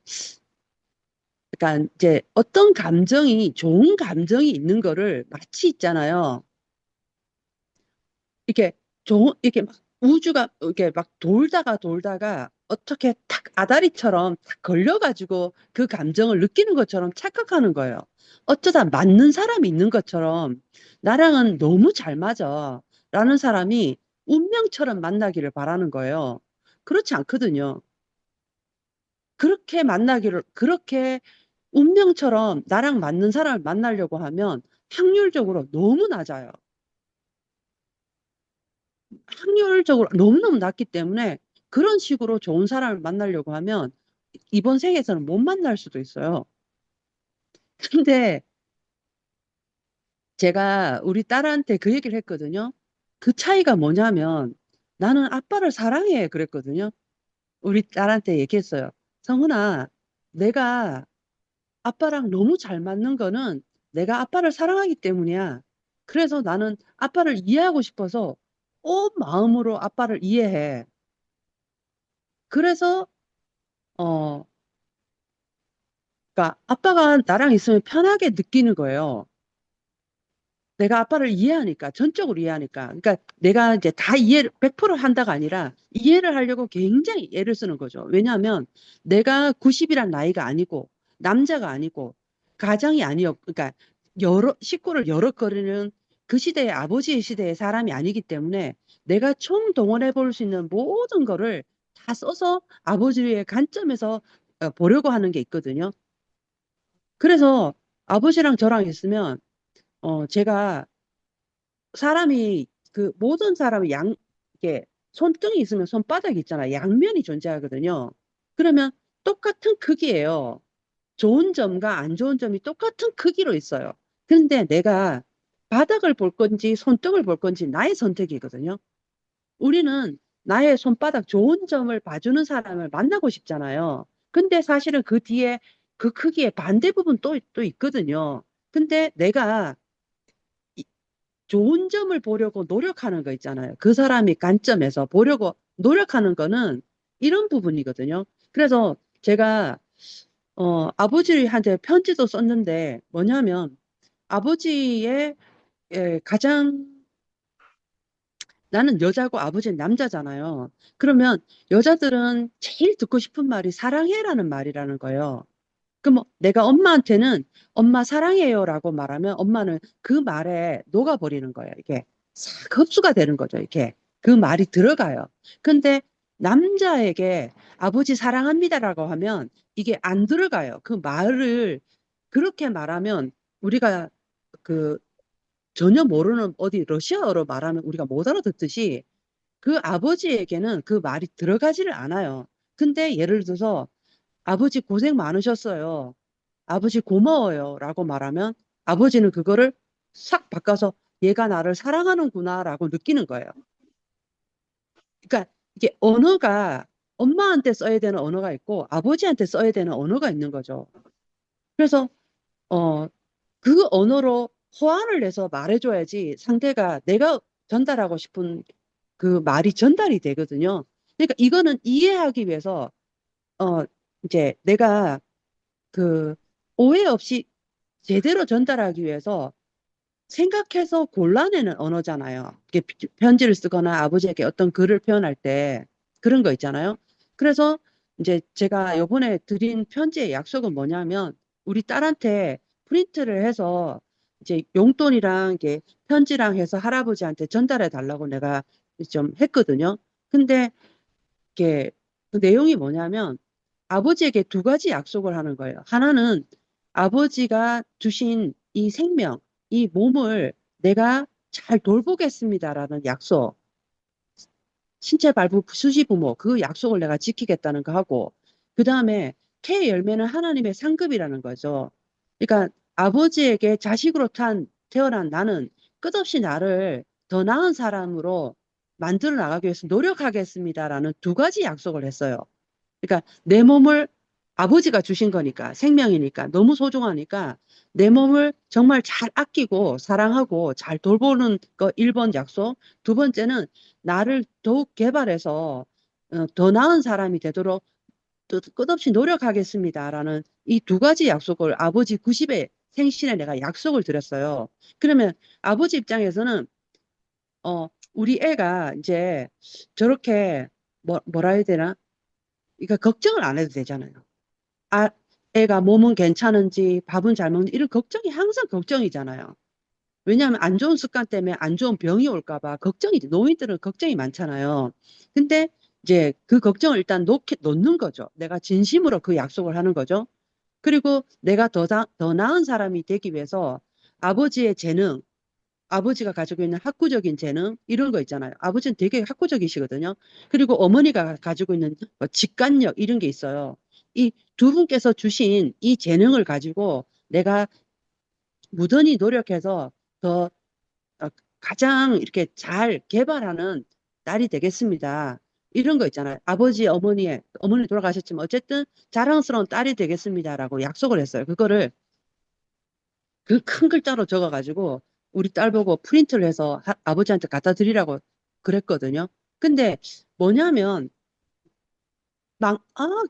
그러니까 이제 어떤 감정이, 좋은 감정이 있는 거를 마치 있잖아요. 이렇게 이렇게 막 우주가 이렇게 막 돌다가 어떻게 탁 아다리처럼 탁 걸려가지고 그 감정을 느끼는 것처럼 착각하는 거예요. 어쩌다 맞는 사람이 있는 것처럼 나랑은 너무 잘 맞아. 라는 사람이 운명처럼 만나기를 바라는 거예요. 그렇지 않거든요. 그렇게 운명처럼 나랑 맞는 사람을 만나려고 하면 확률적으로 너무 낮아요. 확률적으로 너무너무 낮기 때문에 그런 식으로 좋은 사람을 만나려고 하면 이번 생에서는 못 만날 수도 있어요. 근데 제가 우리 딸한테 그 얘기를 했거든요. 그 차이가 뭐냐면 나는 아빠를 사랑해 그랬거든요. 우리 딸한테 얘기했어요. 성훈아, 내가 아빠랑 너무 잘 맞는 거는 내가 아빠를 사랑하기 때문이야. 그래서 나는 아빠를 이해하고 싶어서 온 마음으로 아빠를 이해해. 그래서 어, 그러니까 아빠가 나랑 있으면 편하게 느끼는 거예요. 내가 아빠를 이해하니까, 전적으로 이해하니까. 그러니까 내가 이제 다 이해를 100% 한다가 아니라 이해를 하려고 굉장히 애를 쓰는 거죠. 왜냐하면 내가 90이란 나이가 아니고, 남자가 아니고, 가장이 아니었, 그러니까 식구를 여럿거리는 그 시대의 아버지의 시대의 사람이 아니기 때문에 내가 총동원해 볼 수 있는 모든 거를 다 써서 아버지의 관점에서 보려고 하는 게 있거든요. 그래서 아버지랑 저랑 있으면, 제가 사람이 그 모든 사람이 이게 손등이 있으면 손바닥이 있잖아. 양면이 존재하거든요. 그러면 똑같은 크기예요. 좋은 점과 안 좋은 점이 똑같은 크기로 있어요. 그런데 내가 바닥을 볼 건지 손등을 볼 건지 나의 선택이거든요. 우리는 나의 손바닥 좋은 점을 봐주는 사람을 만나고 싶잖아요. 근데 사실은 그 뒤에 그 크기의 반대 부분 또 있거든요. 근데 내가 좋은 점을 보려고 노력하는 거 있잖아요. 그 사람이 관점에서 보려고 노력하는 거는 이런 부분이거든요. 그래서 제가 아버지한테 편지도 썼는데 뭐냐면 아버지의 가장 나는 여자고 아버지는 남자잖아요. 그러면 여자들은 제일 듣고 싶은 말이 사랑해라는 말이라는 거예요. 그럼 내가 엄마한테는 엄마 사랑해요라고 말하면 엄마는 그 말에 녹아버리는 거예요. 이게 싹 흡수가 되는 거죠. 이렇게 그 말이 들어가요. 근데 남자에게 아버지 사랑합니다라고 하면 이게 안 들어가요. 그 말을 그렇게 말하면 우리가 그 전혀 모르는 어디 러시아어로 말하면 우리가 못 알아듣듯이 그 아버지에게는 그 말이 들어가지를 않아요. 근데 예를 들어서 아버지 고생 많으셨어요. 아버지 고마워요. 라고 말하면 아버지는 그거를 싹 바꿔서 얘가 나를 사랑하는구나 라고 느끼는 거예요. 그러니까 이게 언어가 엄마한테 써야 되는 언어가 있고 아버지한테 써야 되는 언어가 있는 거죠. 그래서 어, 그 언어로 호환을 해서 말해줘야지 상대가 내가 전달하고 싶은 그 말이 전달이 되거든요. 그러니까 이거는 이해하기 위해서 어, 이제 내가 그 오해 없이 제대로 전달하기 위해서 생각해서 골라내는 언어잖아요. 이게 편지를 쓰거나 아버지에게 어떤 글을 표현할 때 그런 거 있잖아요. 그래서 이제 제가 요번에 드린 편지의 약속은 뭐냐면 우리 딸한테 프린트를 해서 이제 용돈이랑 이게 편지랑 해서 할아버지한테 전달해 달라고 내가 좀 했거든요. 근데 이게 그 내용이 뭐냐면 아버지에게 두 가지 약속을 하는 거예요. 하나는 아버지가 주신 이 생명, 이 몸을 내가 잘 돌보겠습니다라는 약속. 신체 발부 수시 부모 그 약속을 내가 지키겠다는 거 하고 그 다음에 K 열매는 하나님의 상급이라는 거죠. 그러니까 아버지에게 자식으로 태어난 나는 끝없이 나를 더 나은 사람으로 만들어 나가기 위해서 노력하겠습니다라는 두 가지 약속을 했어요. 그러니까 내 몸을 아버지가 주신 거니까 생명이니까 너무 소중하니까 내 몸을 정말 잘 아끼고 사랑하고 잘 돌보는 거 1번 약속. 두 번째는 나를 더욱 개발해서 더 나은 사람이 되도록 또 끝없이 노력하겠습니다라는 이 두 가지 약속을 아버지 90의 생신에 내가 약속을 드렸어요. 그러면 아버지 입장에서는 우리 애가 이제 저렇게 뭐라 해야 되나? 그러니까 걱정을 안 해도 되잖아요. 아, 애가 몸은 괜찮은지 밥은 잘 먹는지 이런 걱정이 항상 걱정이잖아요. 왜냐하면 안 좋은 습관 때문에 안 좋은 병이 올까 봐 걱정이지. 노인들은 걱정이 많잖아요. 근데 이제 그 걱정을 일단 놓는 거죠. 내가 진심으로 그 약속을 하는 거죠. 그리고 내가 더 나은 사람이 되기 위해서 아버지의 재능, 아버지가 가지고 있는 학구적인 재능 이런 거 있잖아요. 아버지는 되게 학구적이시거든요. 그리고 어머니가 가지고 있는 뭐 직관력 이런 게 있어요. 이 두 분께서 주신 이 재능을 가지고 내가 무던히 노력해서 더 어, 가장 이렇게 잘 개발하는 딸이 되겠습니다. 이런 거 있잖아요. 어머니 돌아가셨지만 어쨌든 자랑스러운 딸이 되겠습니다라고 약속을 했어요. 그거를 그 큰 글자로 적어가지고 우리 딸 보고 프린트를 해서 아버지한테 갖다 드리라고 그랬거든요. 근데 뭐냐면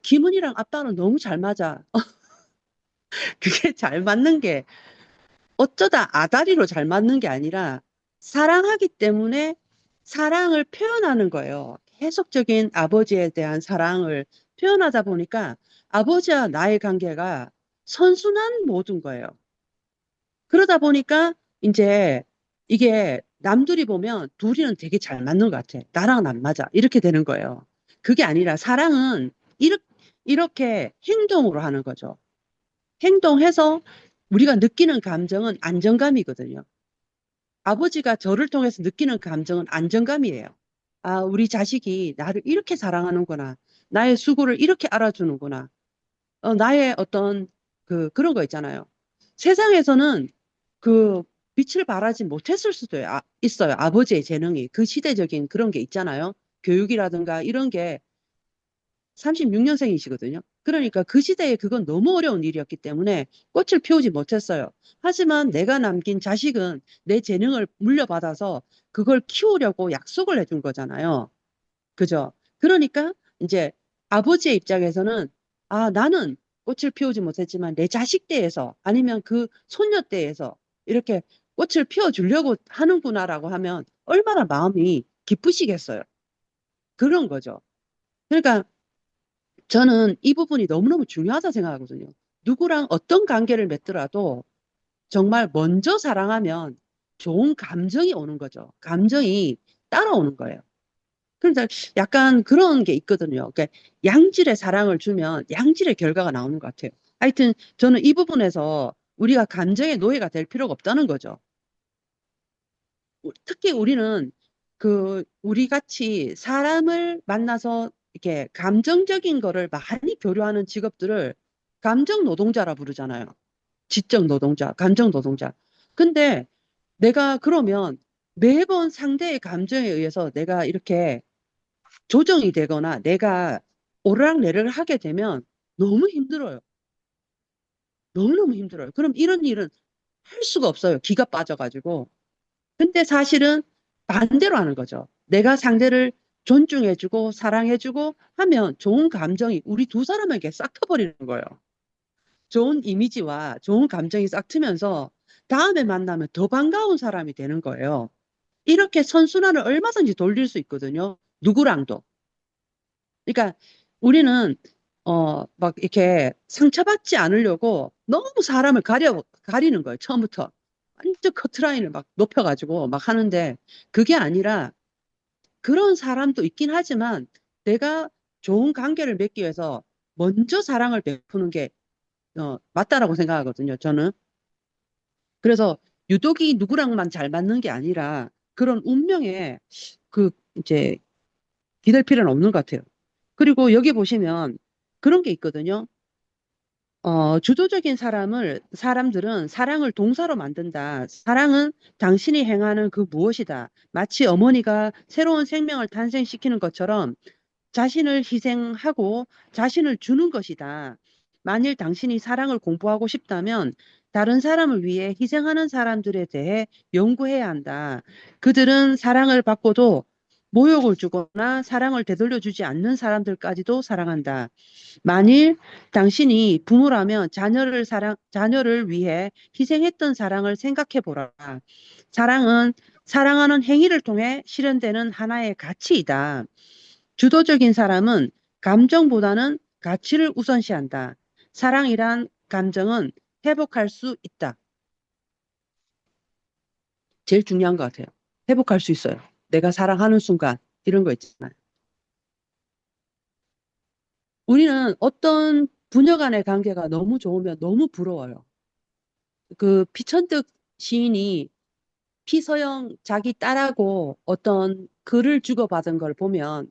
김은이랑 아빠는 너무 잘 맞아. 그게 잘 맞는 게 어쩌다 아다리로 잘 맞는 게 아니라 사랑하기 때문에 사랑을 표현하는 거예요. 계속적인 아버지에 대한 사랑을 표현하다 보니까 아버지와 나의 관계가 선순환 모든 거예요. 그러다 보니까 이제 이게 남들이 보면 둘이는 되게 잘 맞는 것 같아. 나랑은 안 맞아. 이렇게 되는 거예요. 그게 아니라 사랑은 이렇게 행동으로 하는 거죠. 행동해서 우리가 느끼는 감정은 안정감이거든요. 아버지가 저를 통해서 느끼는 감정은 안정감이에요. 아, 우리 자식이 나를 이렇게 사랑하는구나. 나의 수고를 이렇게 알아주는구나. 나의 어떤 그런 거 있잖아요. 세상에서는 그 빛을 발하지 못했을 수도 있어요. 아버지의 재능이. 그 시대적인 그런 게 있잖아요. 교육이라든가 이런 게 36년생이시거든요. 그러니까 그 시대에 그건 너무 어려운 일이었기 때문에 꽃을 피우지 못했어요. 하지만 내가 남긴 자식은 내 재능을 물려받아서 그걸 키우려고 약속을 해준 거잖아요. 그죠? 그러니까 이제 아버지의 입장에서는 나는 꽃을 피우지 못했지만 내 자식 때에서 아니면 그 손녀 때에서 이렇게 꽃을 피워주려고 하는구나라고 하면 얼마나 마음이 기쁘시겠어요. 그런 거죠. 그러니까 저는 이 부분이 너무너무 중요하다 생각하거든요. 누구랑 어떤 관계를 맺더라도 정말 먼저 사랑하면 좋은 감정이 오는 거죠. 감정이 따라오는 거예요. 그러니까 약간 그런 게 있거든요. 그러니까 양질의 사랑을 주면 양질의 결과가 나오는 것 같아요. 하여튼 저는 이 부분에서 우리가 감정의 노예가 될 필요가 없다는 거죠. 특히 우리는 우리 같이 사람을 만나서 이렇게 감정적인 거를 많이 교류하는 직업들을 감정 노동자라 부르잖아요. 지적 노동자, 감정 노동자. 근데 내가 그러면 매번 상대의 감정에 의해서 내가 이렇게 조정이 되거나 내가 오르락내리락 하게 되면 너무 힘들어요. 너무너무 힘들어요. 그럼 이런 일은 할 수가 없어요. 기가 빠져가지고. 근데 사실은 반대로 하는 거죠. 내가 상대를 존중해주고 사랑해주고 하면 좋은 감정이 우리 두 사람에게 싹 트버리는 거예요. 좋은 이미지와 좋은 감정이 싹 트면서 다음에 만나면 더 반가운 사람이 되는 거예요. 이렇게 선순환을 얼마든지 돌릴 수 있거든요. 누구랑도. 그러니까 우리는 막 이렇게 상처받지 않으려고 너무 사람을 가리는 거예요. 처음부터. 완전 커트라인을 막 높여가지고 막 하는데 그게 아니라 그런 사람도 있긴 하지만 내가 좋은 관계를 맺기 위해서 먼저 사랑을 베푸는 게 맞다라고 생각하거든요. 저는. 그래서 유독이 누구랑만 잘 맞는 게 아니라 그런 운명에 그 이제 기댈 필요는 없는 것 같아요. 그리고 여기 보시면 그런 게 있거든요. 주도적인 사람들은 사랑을 동사로 만든다. 사랑은 당신이 행하는 그 무엇이다. 마치 어머니가 새로운 생명을 탄생시키는 것처럼 자신을 희생하고 자신을 주는 것이다. 만일 당신이 사랑을 공부하고 싶다면 다른 사람을 위해 희생하는 사람들에 대해 연구해야 한다. 그들은 사랑을 받고도 모욕을 주거나 사랑을 되돌려주지 않는 사람들까지도 사랑한다. 만일 당신이 부모라면 자녀를 위해 희생했던 사랑을 생각해 보라. 사랑은 사랑하는 행위를 통해 실현되는 하나의 가치이다. 주도적인 사람은 감정보다는 가치를 우선시한다. 사랑이란 감정은 회복할 수 있다. 제일 중요한 것 같아요. 회복할 수 있어요. 내가 사랑하는 순간 이런 거 있잖아요. 우리는 어떤 부녀 간의 관계가 너무 좋으면 너무 부러워요. 그 피천득 시인이 피서영 자기 딸하고 어떤 글을 주고받은 걸 보면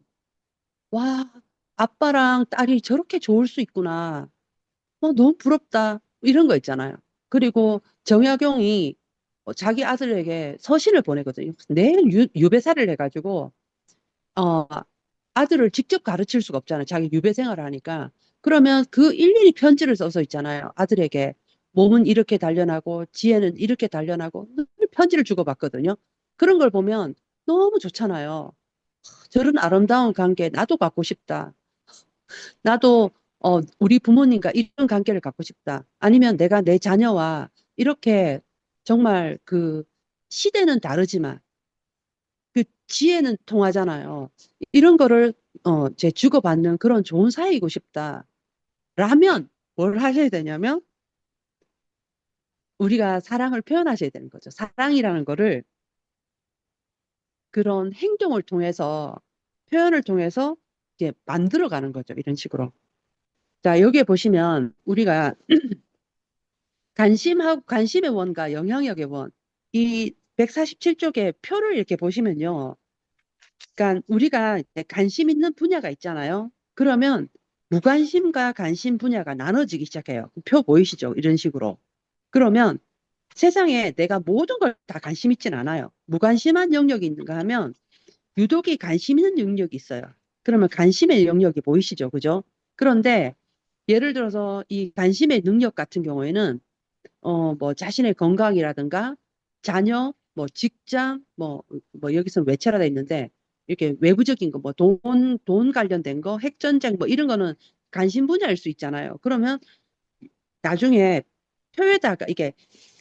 와, 아빠랑 딸이 저렇게 좋을 수 있구나. 너무 부럽다. 이런 거 있잖아요. 그리고 정약용이 자기 아들에게 서신을 보내거든요. 매일 유배살이를 해가지고 어, 아들을 직접 가르칠 수가 없잖아요. 자기 유배 생활을 하니까. 그러면 그 일일이 편지를 써서 있잖아요. 아들에게 몸은 이렇게 단련하고 지혜는 이렇게 단련하고 늘 편지를 주고받거든요. 그런 걸 보면 너무 좋잖아요. 저런 아름다운 관계 나도 갖고 싶다. 나도 우리 부모님과 이런 관계를 갖고 싶다. 아니면 내가 내 자녀와 이렇게 정말 그 시대는 다르지만 그 지혜는 통하잖아요. 이런 거를 제 주고받는 그런 좋은 사이이고 싶다. 라면 뭘 하셔야 되냐면 우리가 사랑을 표현하셔야 되는 거죠. 사랑이라는 거를 그런 행동을 통해서 표현을 통해서 이제 만들어가는 거죠. 이런 식으로. 자, 여기에 보시면 우리가 관심의 원과 영향력의 원, 이 147쪽의 표를 이렇게 보시면요. 그러니까 우리가 이제 관심 있는 분야가 있잖아요. 그러면 무관심과 관심 분야가 나눠지기 시작해요. 표 보이시죠? 이런 식으로. 그러면 세상에 내가 모든 걸 다 관심 있진 않아요. 무관심한 영역이 있는가 하면 유독이 관심 있는 영역이 있어요. 그러면 관심의 영역이 보이시죠? 그죠? 그런데 예를 들어서 이 관심의 능력 같은 경우에는 뭐 자신의 건강이라든가 자녀, 뭐 직장, 뭐 여기서는 외체라 돼 있는데 이렇게 외부적인 거, 뭐 돈 관련된 거, 핵전쟁 뭐 이런 거는 관심 분야일 수 있잖아요. 그러면 나중에 표에다가 이게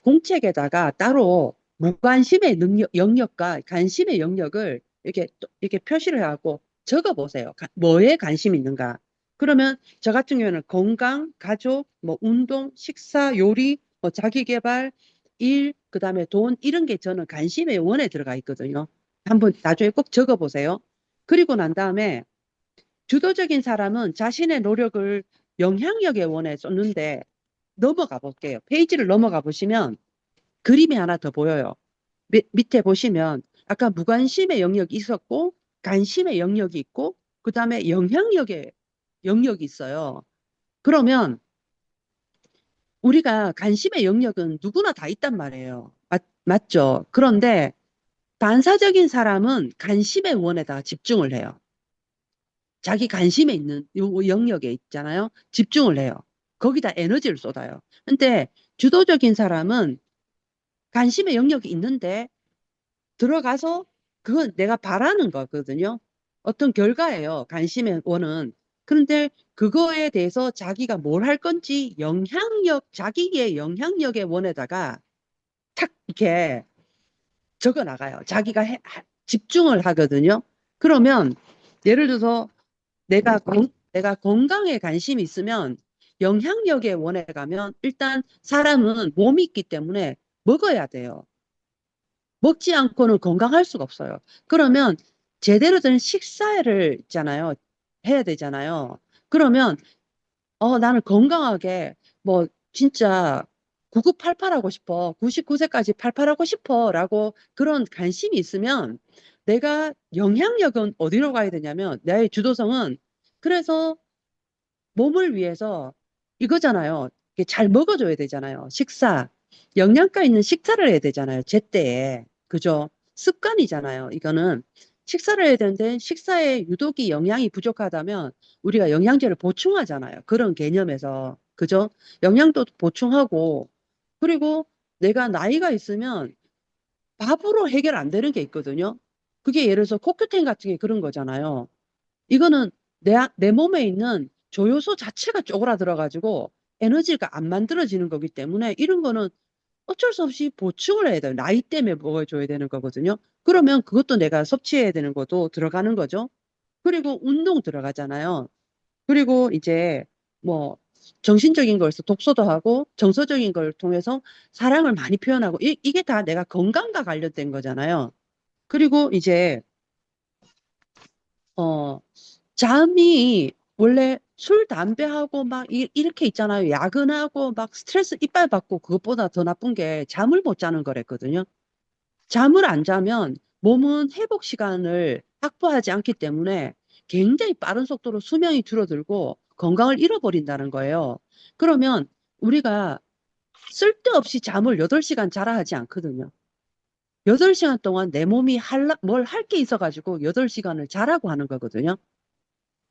공책에다가 따로 무관심의 영역과 관심의 영역을 이렇게 표시를 하고 적어 보세요. 뭐에 관심이 있는가? 그러면 저 같은 경우에는 건강, 가족, 뭐 운동, 식사, 요리, 뭐 자기 개발, 일, 그다음에 돈 이런 게 저는 관심의 원에 들어가 있거든요. 한번 나중에 꼭 적어 보세요. 그리고 난 다음에 주도적인 사람은 자신의 노력을 영향력의 원에 쏟는데 넘어가 볼게요. 페이지를 넘어가 보시면 그림이 하나 더 보여요. 밑에 보시면 아까 무관심의 영역이 있었고 관심의 영역이 있고 그 다음에 영향력의 영역이 있어요. 그러면 우리가 관심의 영역은 누구나 다 있단 말이에요. 맞죠? 그런데 반사적인 사람은 관심의 원에다 집중을 해요. 자기 관심에 있는 요 영역에 있잖아요. 집중을 해요. 거기다 에너지를 쏟아요. 근데 주도적인 사람은 관심의 영역이 있는데 들어가서 그건 내가 바라는 거거든요. 어떤 결과예요. 관심의 원은. 그런데 그거에 대해서 자기가 뭘 할 건지 자기의 영향력의 원에다가 탁 이렇게 적어 나가요. 자기가 집중을 하거든요. 그러면 예를 들어서 내가 내가 건강에 관심이 있으면 영향력의 원에 가면 일단 사람은 몸이 있기 때문에 먹어야 돼요. 먹지 않고는 건강할 수가 없어요. 그러면 제대로 된 식사를 있잖아요. 해야 되잖아요. 그러면 나는 건강하게 뭐 진짜 9988하고 싶어. 99세까지 팔팔하고 싶어라고 그런 관심이 있으면 내가 영향력은 어디로 가야 되냐면 나의 주도성은 그래서 몸을 위해서 이거잖아요. 이게 잘 먹어줘야 되잖아요. 식사. 영양가 있는 식사를 해야 되잖아요. 제때에. 그죠? 습관이잖아요. 이거는 식사를 해야 되는데 식사에 유독이 영양이 부족하다면 우리가 영양제를 보충하잖아요. 그런 개념에서. 그죠? 영양도 보충하고 그리고 내가 나이가 있으면 밥으로 해결 안 되는 게 있거든요. 그게 예를 들어서 코큐텐 같은 게 그런 거잖아요. 이거는 내 몸에 있는 조효소 자체가 쪼그라들어가지고 에너지가 안 만들어지는 거기 때문에 이런 거는 어쩔 수 없이 보충을 해야 돼요. 나이 때문에 먹어줘야 되는 거거든요. 그러면 그것도 내가 섭취해야 되는 것도 들어가는 거죠. 그리고 운동 들어가잖아요. 그리고 이제 뭐 정신적인 거에서 독서도 하고 정서적인 걸 통해서 사랑을 많이 표현하고 이게 다 내가 건강과 관련된 거잖아요. 그리고 이제 어 잠이 원래 술, 담배하고 막 이렇게 있잖아요. 야근하고 막 스트레스 이빨 받고 그것보다 더 나쁜 게 잠을 못 자는 거랬거든요. 잠을 안 자면 몸은 회복 시간을 확보하지 않기 때문에 굉장히 빠른 속도로 수명이 줄어들고 건강을 잃어버린다는 거예요. 그러면 우리가 쓸데없이 잠을 8시간 자라 하지 않거든요. 8시간 동안 내 몸이 뭘 할 게 있어가지고 8시간을 자라고 하는 거거든요.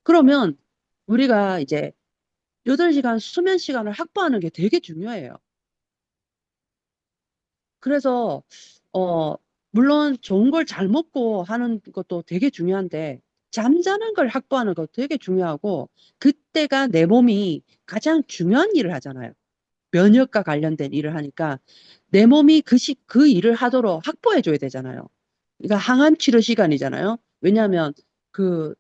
그러면 우리가 이제 8시간 수면 시간을 확보하는 게 되게 중요해요. 그래서, 어, 물론 좋은 걸 잘 먹고 하는 것도 되게 중요한데, 잠자는 걸 확보하는 것도 되게 중요하고, 그때가 내 몸이 가장 중요한 일을 하잖아요. 면역과 관련된 일을 하니까, 내 몸이 그 일을 하도록 확보해줘야 되잖아요. 그러니까 항암 치료 시간이잖아요. 왜냐하면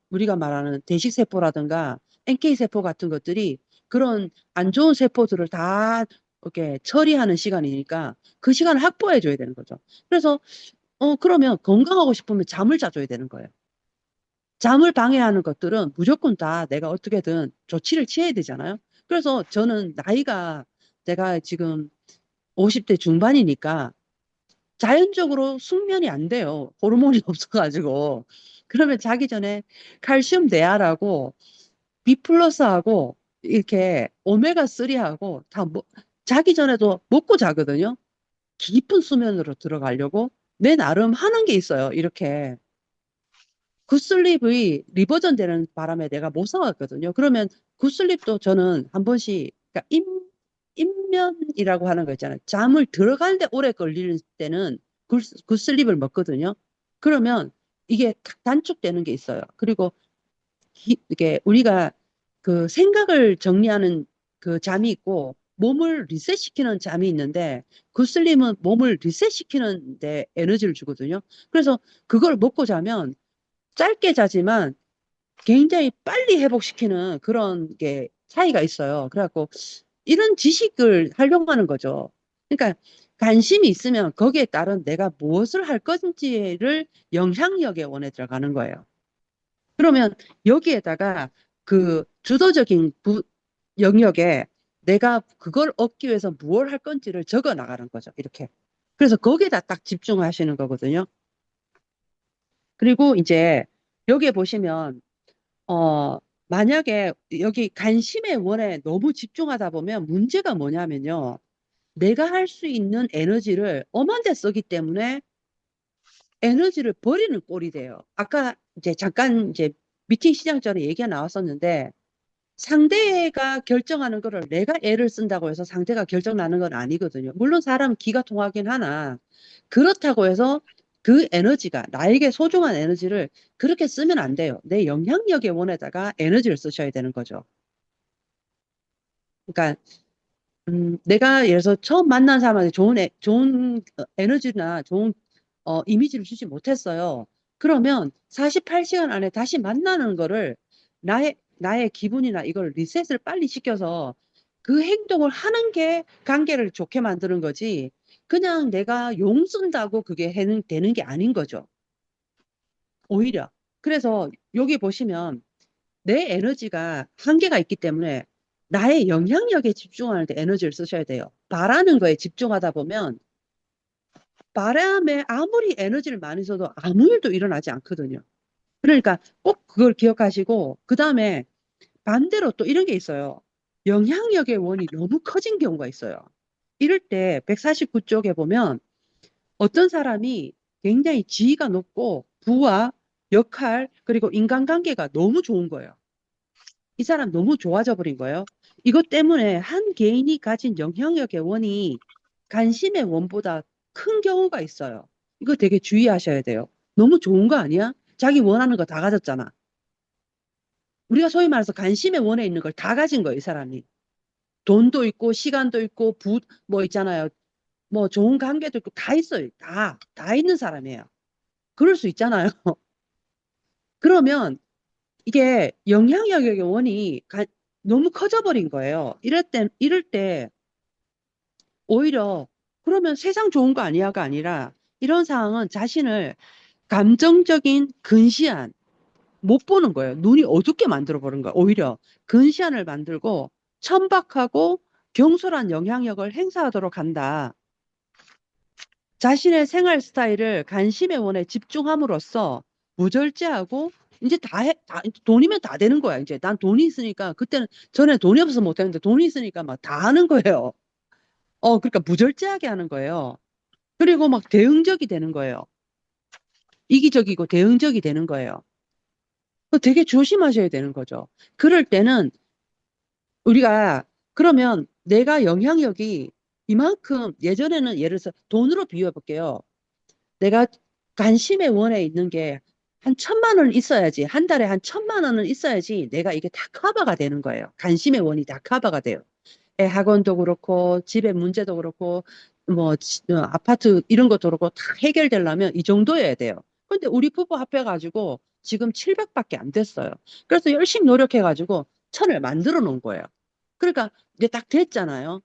우리가 말하는 대식세포라든가 NK세포 같은 것들이 그런 안 좋은 세포들을 다 이렇게 처리하는 시간이니까 그 시간을 확보해 줘야 되는 거죠. 그래서 그러면 건강하고 싶으면 잠을 자줘야 되는 거예요. 잠을 방해하는 것들은 무조건 다 내가 어떻게든 조치를 취해야 되잖아요. 그래서 저는 나이가 제가 지금 50대 중반이니까 자연적으로 숙면이 안 돼요. 호르몬이 없어가지고. 그러면 자기 전에 칼슘 대하라고 B 플러스하고 이렇게 오메가 3하고 자기 전에도 먹고 자거든요. 깊은 수면으로 들어가려고 내 나름 하는 게 있어요. 이렇게 굿슬립의 리버전 되는 바람에 내가 못 사왔거든요. 그러면 굿슬립도 저는 한 번씩 그러니까 인면이라고 하는 거 있잖아요. 잠을 들어가는데 오래 걸리는 때는 굿슬립을 먹거든요. 그러면 이게 단축되는 게 있어요. 그리고 이게 우리가 그 생각을 정리하는 그 잠이 있고 몸을 리셋시키는 잠이 있는데 굿슬립은 몸을 리셋시키는 데 에너지를 주거든요. 그래서 그걸 먹고 자면 짧게 자지만 굉장히 빨리 회복시키는 그런 게 차이가 있어요. 그래갖고 이런 지식을 활용하는 거죠. 그러니까 관심이 있으면 거기에 따른 내가 무엇을 할 건지를 영향력의 원에 들어가는 거예요. 그러면 여기에다가 그 주도적인 영역에 내가 그걸 얻기 위해서 무엇을 할 건지를 적어 나가는 거죠. 이렇게. 그래서 거기에다 딱 집중하시는 거거든요. 그리고 이제 여기에 보시면 어, 만약에 여기 관심의 원에 너무 집중하다 보면 문제가 뭐냐면요. 내가 할 수 있는 에너지를 엄한 데 쓰기 때문에 에너지를 버리는 꼴이 돼요. 아까 이제 잠깐 이제 미팅 시작 전에 얘기가 나왔었는데 상대가 결정하는 거를 내가 애를 쓴다고 해서 상대가 결정 나는 건 아니거든요. 물론 사람 기가 통하긴 하나 그렇다고 해서 그 에너지가 나에게 소중한 에너지를 그렇게 쓰면 안 돼요. 내 영향력의 원에다가 에너지를 쓰셔야 되는 거죠. 그러니까 내가 예를 들어서 처음 만난 사람한테 좋은 에너지나 좋은 이미지를 주지 못했어요. 그러면 48시간 안에 다시 만나는 거를 나의 나의 기분이나 이걸 리셋을 빨리 시켜서 그 행동을 하는 게 관계를 좋게 만드는 거지. 그냥 내가 용 쓴다고 그게 되는 게 아닌 거죠. 오히려. 그래서 여기 보시면 내 에너지가 한계가 있기 때문에 나의 영향력에 집중하는데 에너지를 쓰셔야 돼요. 바라는 거에 집중하다 보면 바람에 아무리 에너지를 많이 써도 아무 일도 일어나지 않거든요. 그러니까 꼭 그걸 기억하시고, 그 다음에 반대로 또 이런 게 있어요. 영향력의 원이 너무 커진 경우가 있어요. 이럴 때 149쪽에 보면 어떤 사람이 굉장히 지위가 높고 부와 역할 그리고 인간관계가 너무 좋은 거예요. 이 사람 너무 좋아져 버린 거예요. 이것 때문에 한 개인이 가진 영향력의 원이 관심의 원보다 큰 경우가 있어요. 이거 되게 주의하셔야 돼요. 너무 좋은 거 아니야? 자기 원하는 거 다 가졌잖아. 우리가 소위 말해서 관심의 원에 있는 걸 다 가진 거예요, 이 사람이. 돈도 있고, 시간도 있고, 뭐 있잖아요. 뭐 좋은 관계도 있고, 다 있어요. 다 있는 사람이에요. 그럴 수 있잖아요. 그러면 이게 영향력의 원이 너무 커져버린 거예요. 이럴 때 오히려 그러면 세상 좋은 거 아니야가 아니라 이런 상황은 자신을 감정적인 근시안 못 보는 거예요. 눈이 어둡게 만들어 버린 거예요. 오히려 근시안을 만들고 천박하고 경솔한 영향력을 행사하도록 한다. 자신의 생활 스타일을 관심의 원에 집중함으로써 무절제하고 이제 돈이면 다 되는 거야. 이제 난 돈이 있으니까 그때는 전에 돈이 없어서 못 했는데 돈이 있으니까 막 다 하는 거예요. 그러니까 무절제하게 하는 거예요. 그리고 막 대응적이 되는 거예요. 이기적이고 대응적이 되는 거예요. 되게 조심하셔야 되는 거죠. 그럴 때는 우리가 그러면 내가 영향력이 이만큼 예전에는 예를 들어서 돈으로 비유해 볼게요. 내가 관심의 원에 있는 게 한 1,000만 원 있어야지, 한 달에 한 1,000만 원은 있어야지 내가 이게 다 커버가 되는 거예요. 관심의 원이 다 커버가 돼요. 애 학원도 그렇고, 집의 문제도 그렇고, 뭐, 아파트 이런 것도 그렇고, 다 해결되려면 이 정도여야 돼요. 근데 우리 부부 합해가지고 지금 700밖에 안 됐어요. 그래서 열심히 노력해가지고 1,000을 만들어 놓은 거예요. 그러니까 이제 딱 됐잖아요.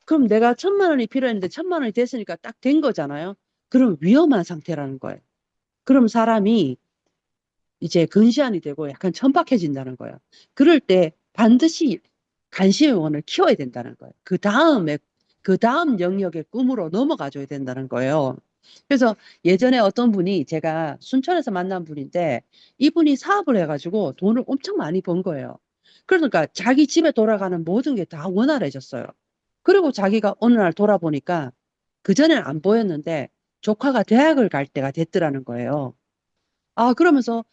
그럼 내가 1,000만 원이 필요했는데 1,000만 원이 됐으니까 딱 된 거잖아요. 그럼 위험한 상태라는 거예요. 그럼 사람이 이제 근시안이 되고 약간 천박해진다는 거예요. 그럴 때 반드시 관심의 원을 키워야 된다는 거예요. 그 다음 영역의 꿈으로 넘어가줘야 된다는 거예요. 그래서 예전에 어떤 분이 제가 순천에서 만난 분인데 이분이 사업을 해가지고 돈을 엄청 많이 번 거예요. 그러니까 자기 집에 돌아가는 모든 게 다 원활해졌어요. 그리고 자기가 어느 날 돌아보니까 그전에는 안 보였는데 조카가 대학을 갈 때가 됐더라는 거예요. 그러면서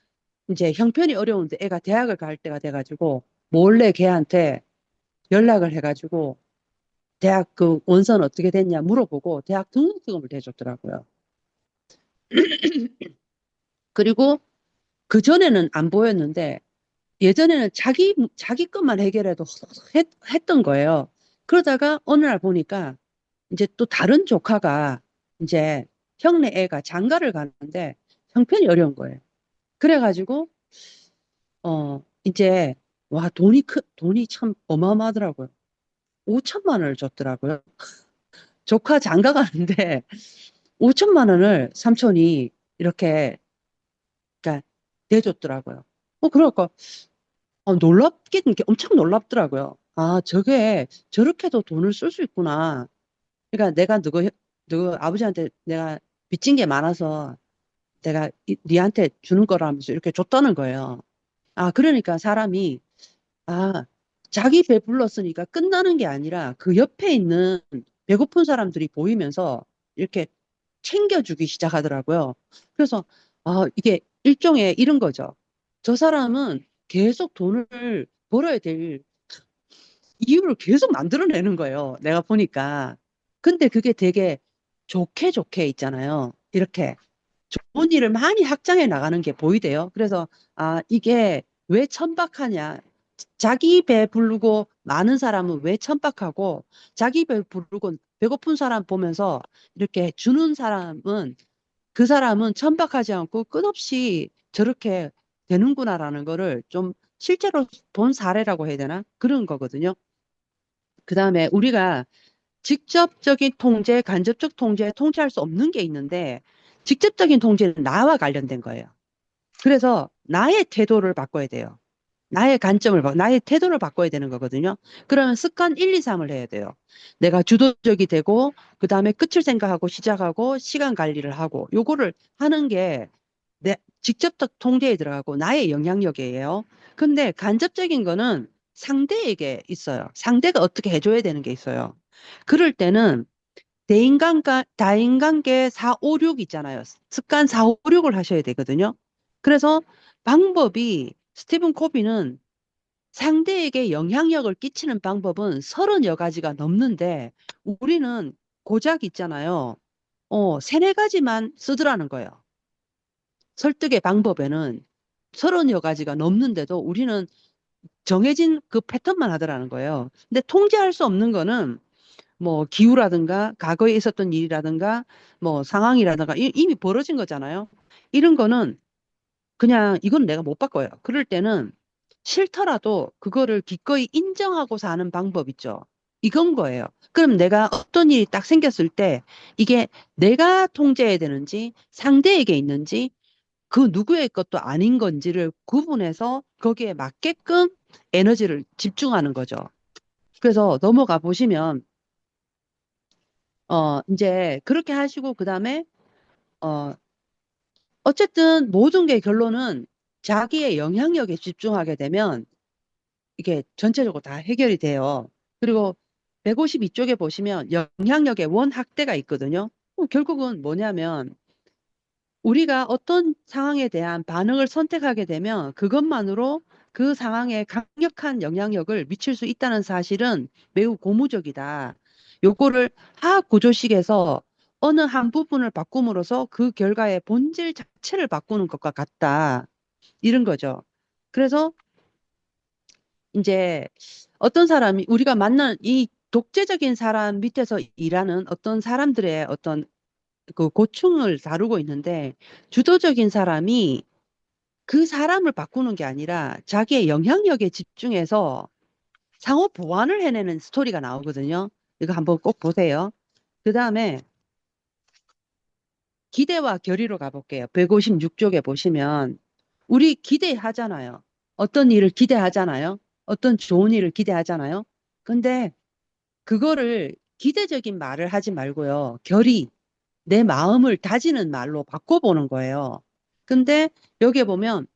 이제 형편이 어려운데 애가 대학을 갈 때가 돼가지고 몰래 걔한테 연락을 해가지고 대학 그 원서는 어떻게 됐냐 물어보고 대학 등록금을 대줬더라고요. 그리고 그 전에는 안 보였는데 예전에는 자기 것만 해결해도 했던 거예요. 그러다가 어느 날 보니까 이제 또 다른 조카가 이제 형네 애가 장가를 가는데 형편이 어려운 거예요. 그래가지고 이제 와 돈이 참 어마어마하더라고요. 5천만 원을 줬더라고요. 조카 장가 가는데 5천만 원을 삼촌이 이렇게 그러니까 내줬더라고요. 그러니까 놀랍긴 게 엄청 놀랍더라고요. 저게 저렇게도 돈을 쓸 수 있구나. 그러니까 내가 누구 아버지한테 내가 빚진 게 많아서 내가 니한테 주는 거라면서 이렇게 줬다는 거예요. 그러니까 사람이 아, 자기 배불렀으니까 끝나는 게 아니라 그 옆에 있는 배고픈 사람들이 보이면서 이렇게 챙겨주기 시작하더라고요. 그래서 이게 일종의 이런 거죠. 저 사람은 계속 돈을 벌어야 될 이유를 계속 만들어내는 거예요. 내가 보니까. 근데 그게 되게 좋게 좋게 있잖아요. 이렇게 좋은 일을 많이 확장해 나가는 게 보이대요. 그래서 이게 왜 천박하냐. 자기 배 부르고 많은 사람은 왜 천박하고 자기 배 부르고 배고픈 사람 보면서 이렇게 주는 사람은 그 사람은 천박하지 않고 끝없이 저렇게 되는구나라는 거를 좀 실제로 본 사례라고 해야 되나? 그런 거거든요. 그 다음에 우리가 직접적인 통제, 간접적 통제, 통제할 수 없는 게 있는데, 직접적인 통제는 나와 관련된 거예요. 그래서 나의 태도를 바꿔야 돼요. 나의 태도를 바꿔야 되는 거거든요. 그러면 습관 1, 2, 3을 해야 돼요. 내가 주도적이 되고, 그 다음에 끝을 생각하고 시작하고, 시간 관리를 하고, 요거를 하는 게 내 직접적 통제에 들어가고 나의 영향력이에요. 근데 간접적인 거는 상대에게 있어요. 상대가 어떻게 해줘야 되는 게 있어요. 그럴 때는 다인관계 4, 5, 6 있잖아요. 습관 4, 5, 6을 하셔야 되거든요. 그래서 방법이 스티븐 코비는 상대에게 영향력을 끼치는 방법은 30여 가지가 넘는데 우리는 고작 있잖아요. 세네 가지만 쓰더라는 거예요. 설득의 방법에는 30여 가지가 넘는데도 우리는 정해진 그 패턴만 하더라는 거예요. 근데 통제할 수 없는 거는 뭐 기후라든가 과거에 있었던 일이라든가 뭐 상황이라든가 이미 벌어진 거잖아요. 이런 거는 그냥 이건 내가 못 바꿔요. 그럴 때는 싫더라도 그거를 기꺼이 인정하고 사는 방법 있죠. 이건 거예요. 그럼 내가 어떤 일이 딱 생겼을 때 이게 내가 통제해야 되는지 상대에게 있는지 그 누구의 것도 아닌 건지를 구분해서 거기에 맞게끔 에너지를 집중하는 거죠. 그래서 넘어가 보시면 이제 그렇게 하시고 그다음에 어 어쨌든 모든 게 결론은 자기의 영향력에 집중하게 되면 이게 전체적으로 다 해결이 돼요. 그리고 152쪽에 보시면 영향력의 원학대가 있거든요. 결국은 뭐냐면 우리가 어떤 상황에 대한 반응을 선택하게 되면 그것만으로 그 상황에 강력한 영향력을 미칠 수 있다는 사실은 매우 고무적이다. 요거를 화학 구조식에서 어느 한 부분을 바꿈으로써 그 결과의 본질 자체를 바꾸는 것과 같다. 이런 거죠. 그래서 이제 어떤 사람이 우리가 만난 이 독재적인 사람 밑에서 일하는 어떤 사람들의 어떤 그 고충을 다루고 있는데 주도적인 사람이 그 사람을 바꾸는 게 아니라 자기의 영향력에 집중해서 상호 보완을 해내는 스토리가 나오거든요. 이거 한번 꼭 보세요. 그 다음에 기대와 결의로 가볼게요. 156쪽에 보시면 우리 기대하잖아요. 어떤 일을 기대하잖아요. 어떤 좋은 일을 기대하잖아요. 근데 그거를 기대적인 말을 하지 말고요. 결의, 내 마음을 다지는 말로 바꿔보는 거예요. 근데 여기에 보면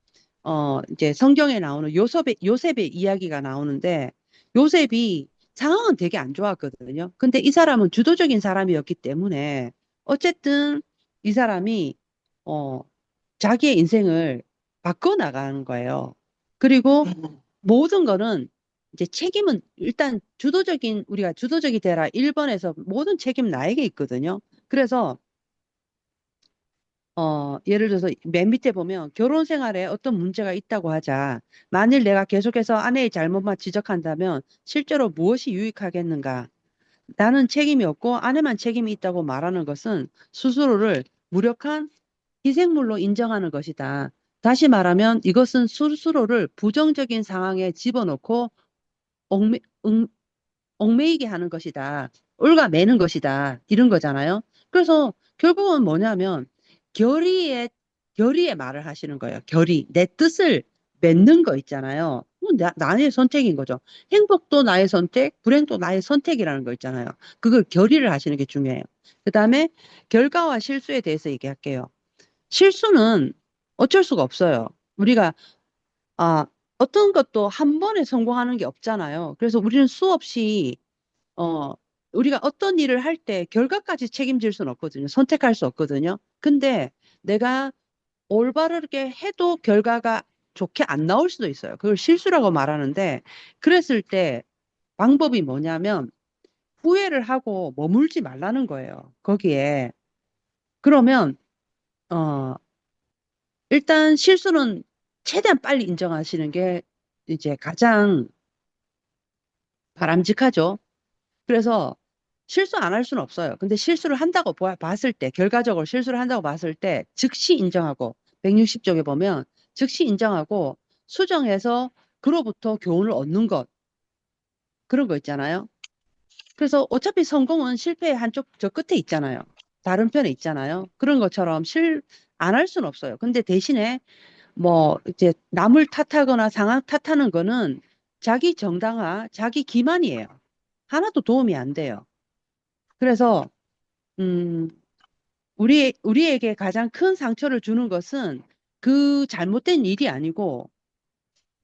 이제 성경에 나오는 요셉의 이야기가 나오는데 요셉이 상황은 되게 안 좋았거든요. 근데 이 사람은 주도적인 사람이었기 때문에 어쨌든 이 사람이 어, 자기의 인생을 바꿔 나가는 거예요. 그리고 모든 거는 이제 책임은 일단 우리가 주도적이 되라 1번에서 모든 책임 나에게 있거든요. 그래서 예를 들어서 맨 밑에 보면 결혼 생활에 어떤 문제가 있다고 하자. 만일 내가 계속해서 아내의 잘못만 지적한다면 실제로 무엇이 유익하겠는가? 나는 책임이 없고 아내만 책임이 있다고 말하는 것은 스스로를 무력한 희생물로 인정하는 것이다. 다시 말하면 이것은 스스로를 부정적인 상황에 집어넣고 얽매, 응- 얽매이게 하는 것이다. 올가매는 것이다. 이런 거잖아요. 그래서 결국은 뭐냐면 결의의 결의의 말을 하시는 거예요. 결의. 내 뜻을 맺는 거 있잖아요. 나의 선택인 거죠. 행복도 나의 선택, 불행도 나의 선택이라는 거 있잖아요. 그걸 결의를 하시는 게 중요해요. 그다음에 결과와 실수에 대해서 얘기할게요. 실수는 어쩔 수가 없어요. 우리가 아, 어떤 것도 한 번에 성공하는 게 없잖아요. 그래서 우리는 수없이 어, 우리가 어떤 일을 할 때 결과까지 책임질 수는 없거든요. 선택할 수 없거든요. 근데 내가 올바르게 해도 결과가 좋게 안 나올 수도 있어요. 그걸 실수라고 말하는데, 그랬을 때 방법이 뭐냐면 후회를 하고 머물지 말라는 거예요. 거기에. 그러면, 어, 일단 실수는 최대한 빨리 인정하시는 게 이제 가장 바람직하죠. 그래서 실수 안 할 수는 없어요. 근데 실수를 한다고 봤을 때, 결과적으로 실수를 한다고 봤을 때, 즉시 인정하고, 160쪽에 보면, 즉시 인정하고, 수정해서 그로부터 교훈을 얻는 것, 그런 거 있잖아요. 그래서 어차피 성공은 실패의 한쪽 저 끝에 있잖아요. 다른 편에 있잖아요. 그런 것처럼 안 할 수는 없어요. 근데 대신에 뭐 이제 남을 탓하거나 상황 탓하는 거는 자기 정당화, 자기 기만이에요. 하나도 도움이 안 돼요. 그래서 음, 우리에게 가장 큰 상처를 주는 것은 그 잘못된 일이 아니고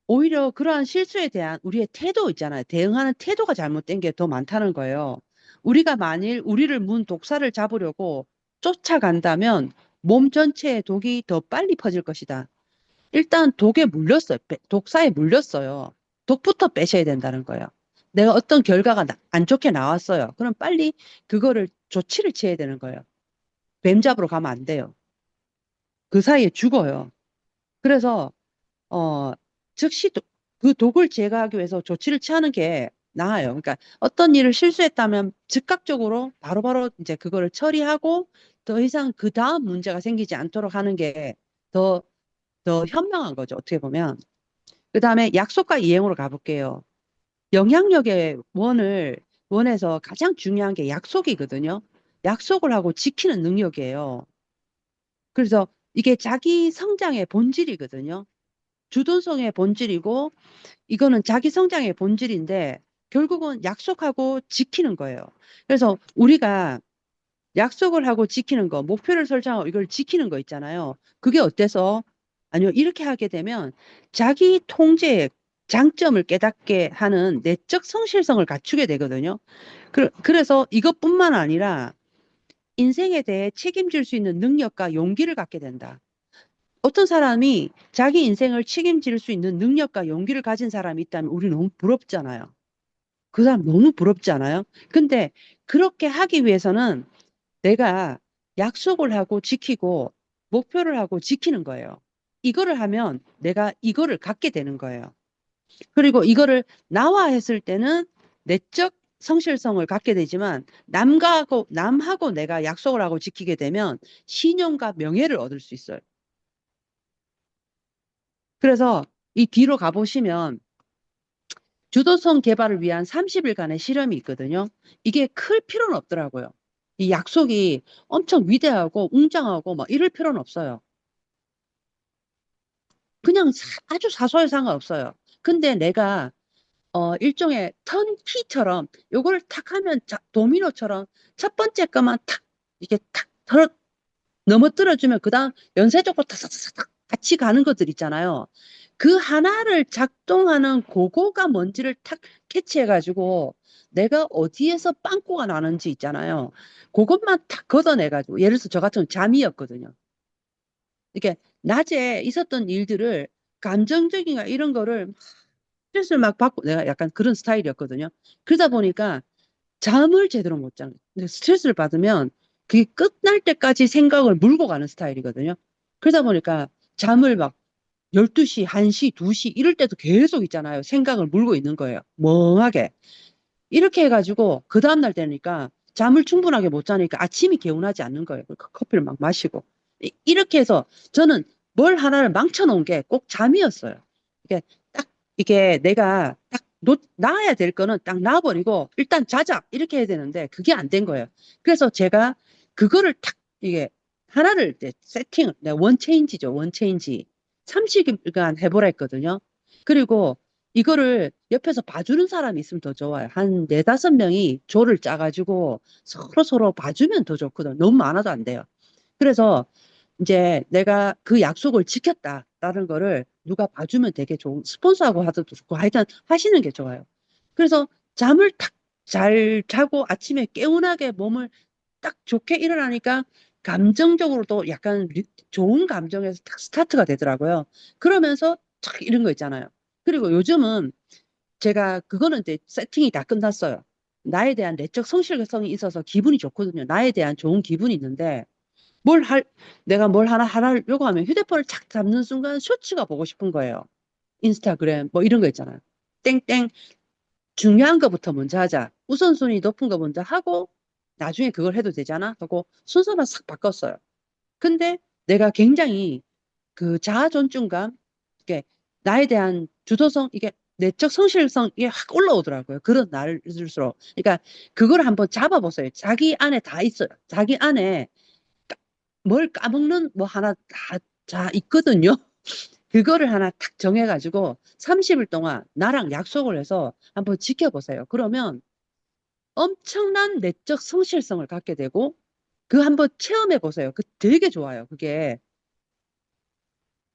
오히려 그러한 실수에 대한 우리의 태도 있잖아요. 대응하는 태도가 잘못된 게 더 많다는 거예요. 우리가 만일 우리를 문 독사를 잡으려고 쫓아간다면 몸 전체에 독이 더 빨리 퍼질 것이다. 일단 독에 물렸어요. 독사에 물렸어요. 독부터 빼셔야 된다는 거예요. 내가 어떤 결과가 안 좋게 나왔어요. 그럼 빨리 그거를 조치를 취해야 되는 거예요. 뱀 잡으러 가면 안 돼요. 그 사이에 죽어요. 그래서 즉시 그 독을 제거하기 위해서 조치를 취하는 게 나아요. 그러니까 어떤 일을 실수했다면 즉각적으로 바로바로 이제 그거를 처리하고 더 이상 그 다음 문제가 생기지 않도록 하는 게 더, 더 현명한 거죠. 어떻게 보면. 그 다음에 약속과 이행으로 가볼게요. 영향력의 원에서 가장 중요한 게 약속이거든요. 약속을 하고 지키는 능력이에요. 그래서 이게 자기 성장의 본질이거든요. 주도성의 본질이고 이거는 자기 성장의 본질인데 결국은 약속하고 지키는 거예요. 그래서 우리가 약속을 하고 지키는 거, 목표를 설정하고 이걸 지키는 거 있잖아요. 그게 어때서? 아니요, 이렇게 하게 되면 자기 통제의 장점을 깨닫게 하는 내적 성실성을 갖추게 되거든요. 그래서 이것뿐만 아니라 인생에 대해 책임질 수 있는 능력과 용기를 갖게 된다. 어떤 사람이 자기 인생을 책임질 수 있는 능력과 용기를 가진 사람이 있다면 우리 너무 부럽잖아요. 그 사람 너무 부럽지 않아요? 근데 그렇게 하기 위해서는 내가 약속을 하고 지키고 목표를 하고 지키는 거예요. 이거를 하면 내가 이거를 갖게 되는 거예요. 그리고 이거를 나와 했을 때는 내적 성실성을 갖게 되지만 남하고 내가 약속을 하고 지키게 되면 신용과 명예를 얻을 수 있어요. 그래서 이 뒤로 가보시면 주도성 개발을 위한 30일간의 실험이 있거든요. 이게 클 필요는 없더라고요. 이 약속이 엄청 위대하고 웅장하고 막 이럴 필요는 없어요. 그냥 아주 사소해 상관없어요. 근데 내가 일종의 턴키처럼 요걸 탁 하면 도미노처럼 첫 번째 거만 탁 이게 탁 넘어뜨려주면 그다음 연쇄적으로 탁탁탁탁 같이 가는 것들 있잖아요. 그 하나를 작동하는 그거가 뭔지를 탁 캐치해가지고 내가 어디에서 빵꾸가 나는지 있잖아요. 그것만 탁 걷어내가지고 예를 들어서 저 같은 경우는 잠이었거든요. 이게 낮에 있었던 일들을 감정적인가 이런 거를 스트레스를 막 받고 내가 약간 그런 스타일이었거든요. 그러다 보니까 잠을 제대로 못 자는. 근데 스트레스를 받으면 그게 끝날 때까지 생각을 물고 가는 스타일이거든요. 그러다 보니까 잠을 막 12시, 1시, 2시 이럴 때도 계속 있잖아요. 생각을 물고 있는 거예요. 멍하게. 이렇게 해가지고 그 다음날 되니까 잠을 충분하게 못 자니까 아침이 개운하지 않는 거예요. 커피를 막 마시고. 이렇게 해서 저는 뭘 하나를 망쳐놓은 게 꼭 잠이었어요. 이게 딱 이게 내가 딱 놔야 될 거는 딱 놔버리고 일단 자자 이렇게 해야 되는데 그게 안 된 거예요. 그래서 제가 그거를 탁 이게 하나를 이제 세팅을 원체인지죠. 원체인지 30일간 해보라 했거든요. 그리고 이거를 옆에서 봐주는 사람이 있으면 더 좋아요. 한 네다섯 명이 조를 짜가지고 서로 봐주면 더 좋거든. 너무 많아도 안 돼요. 그래서 이제 내가 그 약속을 지켰다라는 거를 누가 봐주면 되게 좋은, 스폰서하고 하도 좋고, 하여튼 하시는 게 좋아요. 그래서 잠을 탁 잘 자고 아침에 개운하게 몸을 딱 좋게 일어나니까 감정적으로도 약간 좋은 감정에서 딱 스타트가 되더라고요. 그러면서 탁 이런 거 있잖아요. 그리고 요즘은 제가 그거는 이제 세팅이 다 끝났어요. 나에 대한 내적 성실성이 있어서 기분이 좋거든요. 나에 대한 좋은 기분이 있는데 뭘 할, 내가 뭘 하나를 요구하면 휴대폰을 착 잡는 순간 쇼츠가 보고 싶은 거예요. 인스타그램 뭐 이런 거 있잖아요. 땡땡 중요한 거부터 먼저 하자. 우선순위 높은 거 먼저 하고 나중에 그걸 해도 되잖아 하고 순서만 싹 바꿨어요. 근데 내가 굉장히 그 자아 존중감, 나에 대한 주도성, 이게 내적 성실성, 이게 확 올라오더라고요. 그런 날일수록. 그러니까 그걸 한번 잡아보세요. 자기 안에 다 있어요. 자기 안에 뭘 까먹는 뭐 하나 다 있거든요. 그거를 하나 탁 정해가지고 30일 동안 나랑 약속을 해서 한번 지켜보세요. 그러면 엄청난 내적 성실성을 갖게 되고 그 한번 체험해 보세요. 그 되게 좋아요. 그게.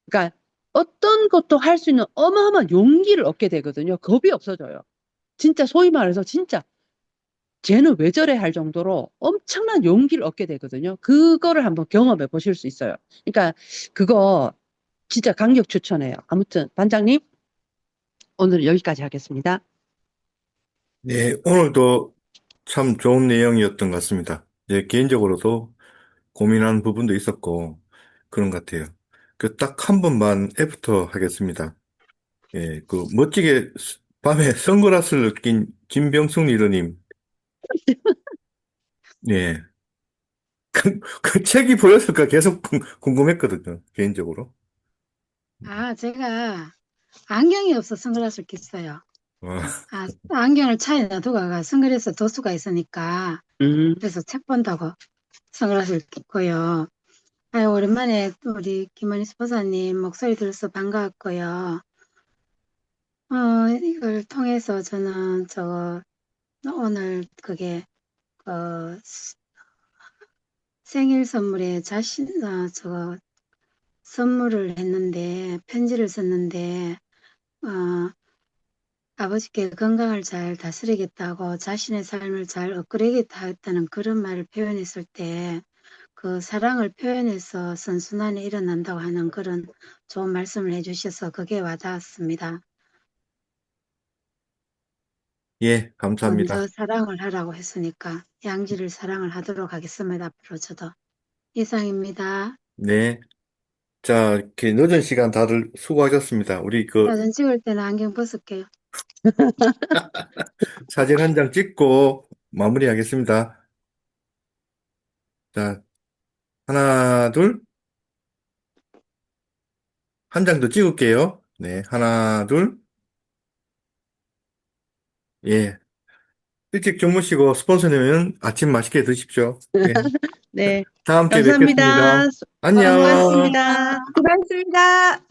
그러니까 어떤 것도 할 수 있는 어마어마한 용기를 얻게 되거든요. 겁이 없어져요. 진짜 소위 말해서 진짜 쟤는 왜 저래 할 정도로 엄청난 용기를 얻게 되거든요. 그거를 한번 경험해 보실 수 있어요. 그러니까 그거 진짜 강력 추천해요. 아무튼 반장님 오늘 여기까지 하겠습니다. 네, 오늘도 참 좋은 내용이었던 것 같습니다. 예, 개인적으로도 고민한 부분도 있었고, 그런 것 같아요. 그 딱 한 번만 애프터 하겠습니다. 예, 그 멋지게 밤에 선글라스를 낀 김병숙 리더님. 예. 그 책이 보였을까 계속 궁금했거든요, 개인적으로. 아, 제가 안경이 없어 선글라스를 꼈어요. 와, 아, 안경을 차에 놔두고 가 선글라스 도수가 있으니까 음, 그래서 책 본다고 선글라스를 꼈고요. 아, 오랜만에 우리 김원희 스포사님 목소리 들어서 반가웠고요. 이걸 통해서 저는 오늘 그게 어, 생일 선물에 선물을 했는데 편지를 썼는데 어, 아버지께 건강을 잘 다스리겠다고 자신의 삶을 잘 업그레이드하겠다는 그런 말을 표현했을 때 그 사랑을 표현해서 선순환이 일어난다고 하는 그런 좋은 말씀을 해주셔서 그게 와닿았습니다. 예, 먼저 감사합니다. 사랑을 하라고 했으니까 양지를 사랑을 하도록 하겠습니다. 앞으로 저도. 이상입니다. 네. 자, 이렇게 늦은 시간 다들 수고하셨습니다. 우리 사진 찍을 때는 안경 벗을게요. 사진 한 장 찍고 마무리하겠습니다. 자, 하나, 둘, 한 장 더 찍을게요. 네, 하나, 둘, 예. 일찍 주무시고 스폰서님은 아침 맛있게 드십시오. 예. 네, 다음 주에 감사합니다. 뵙겠습니다. 안녕. 수고하셨습니다. 수고하셨습니다. 수고하셨습니다.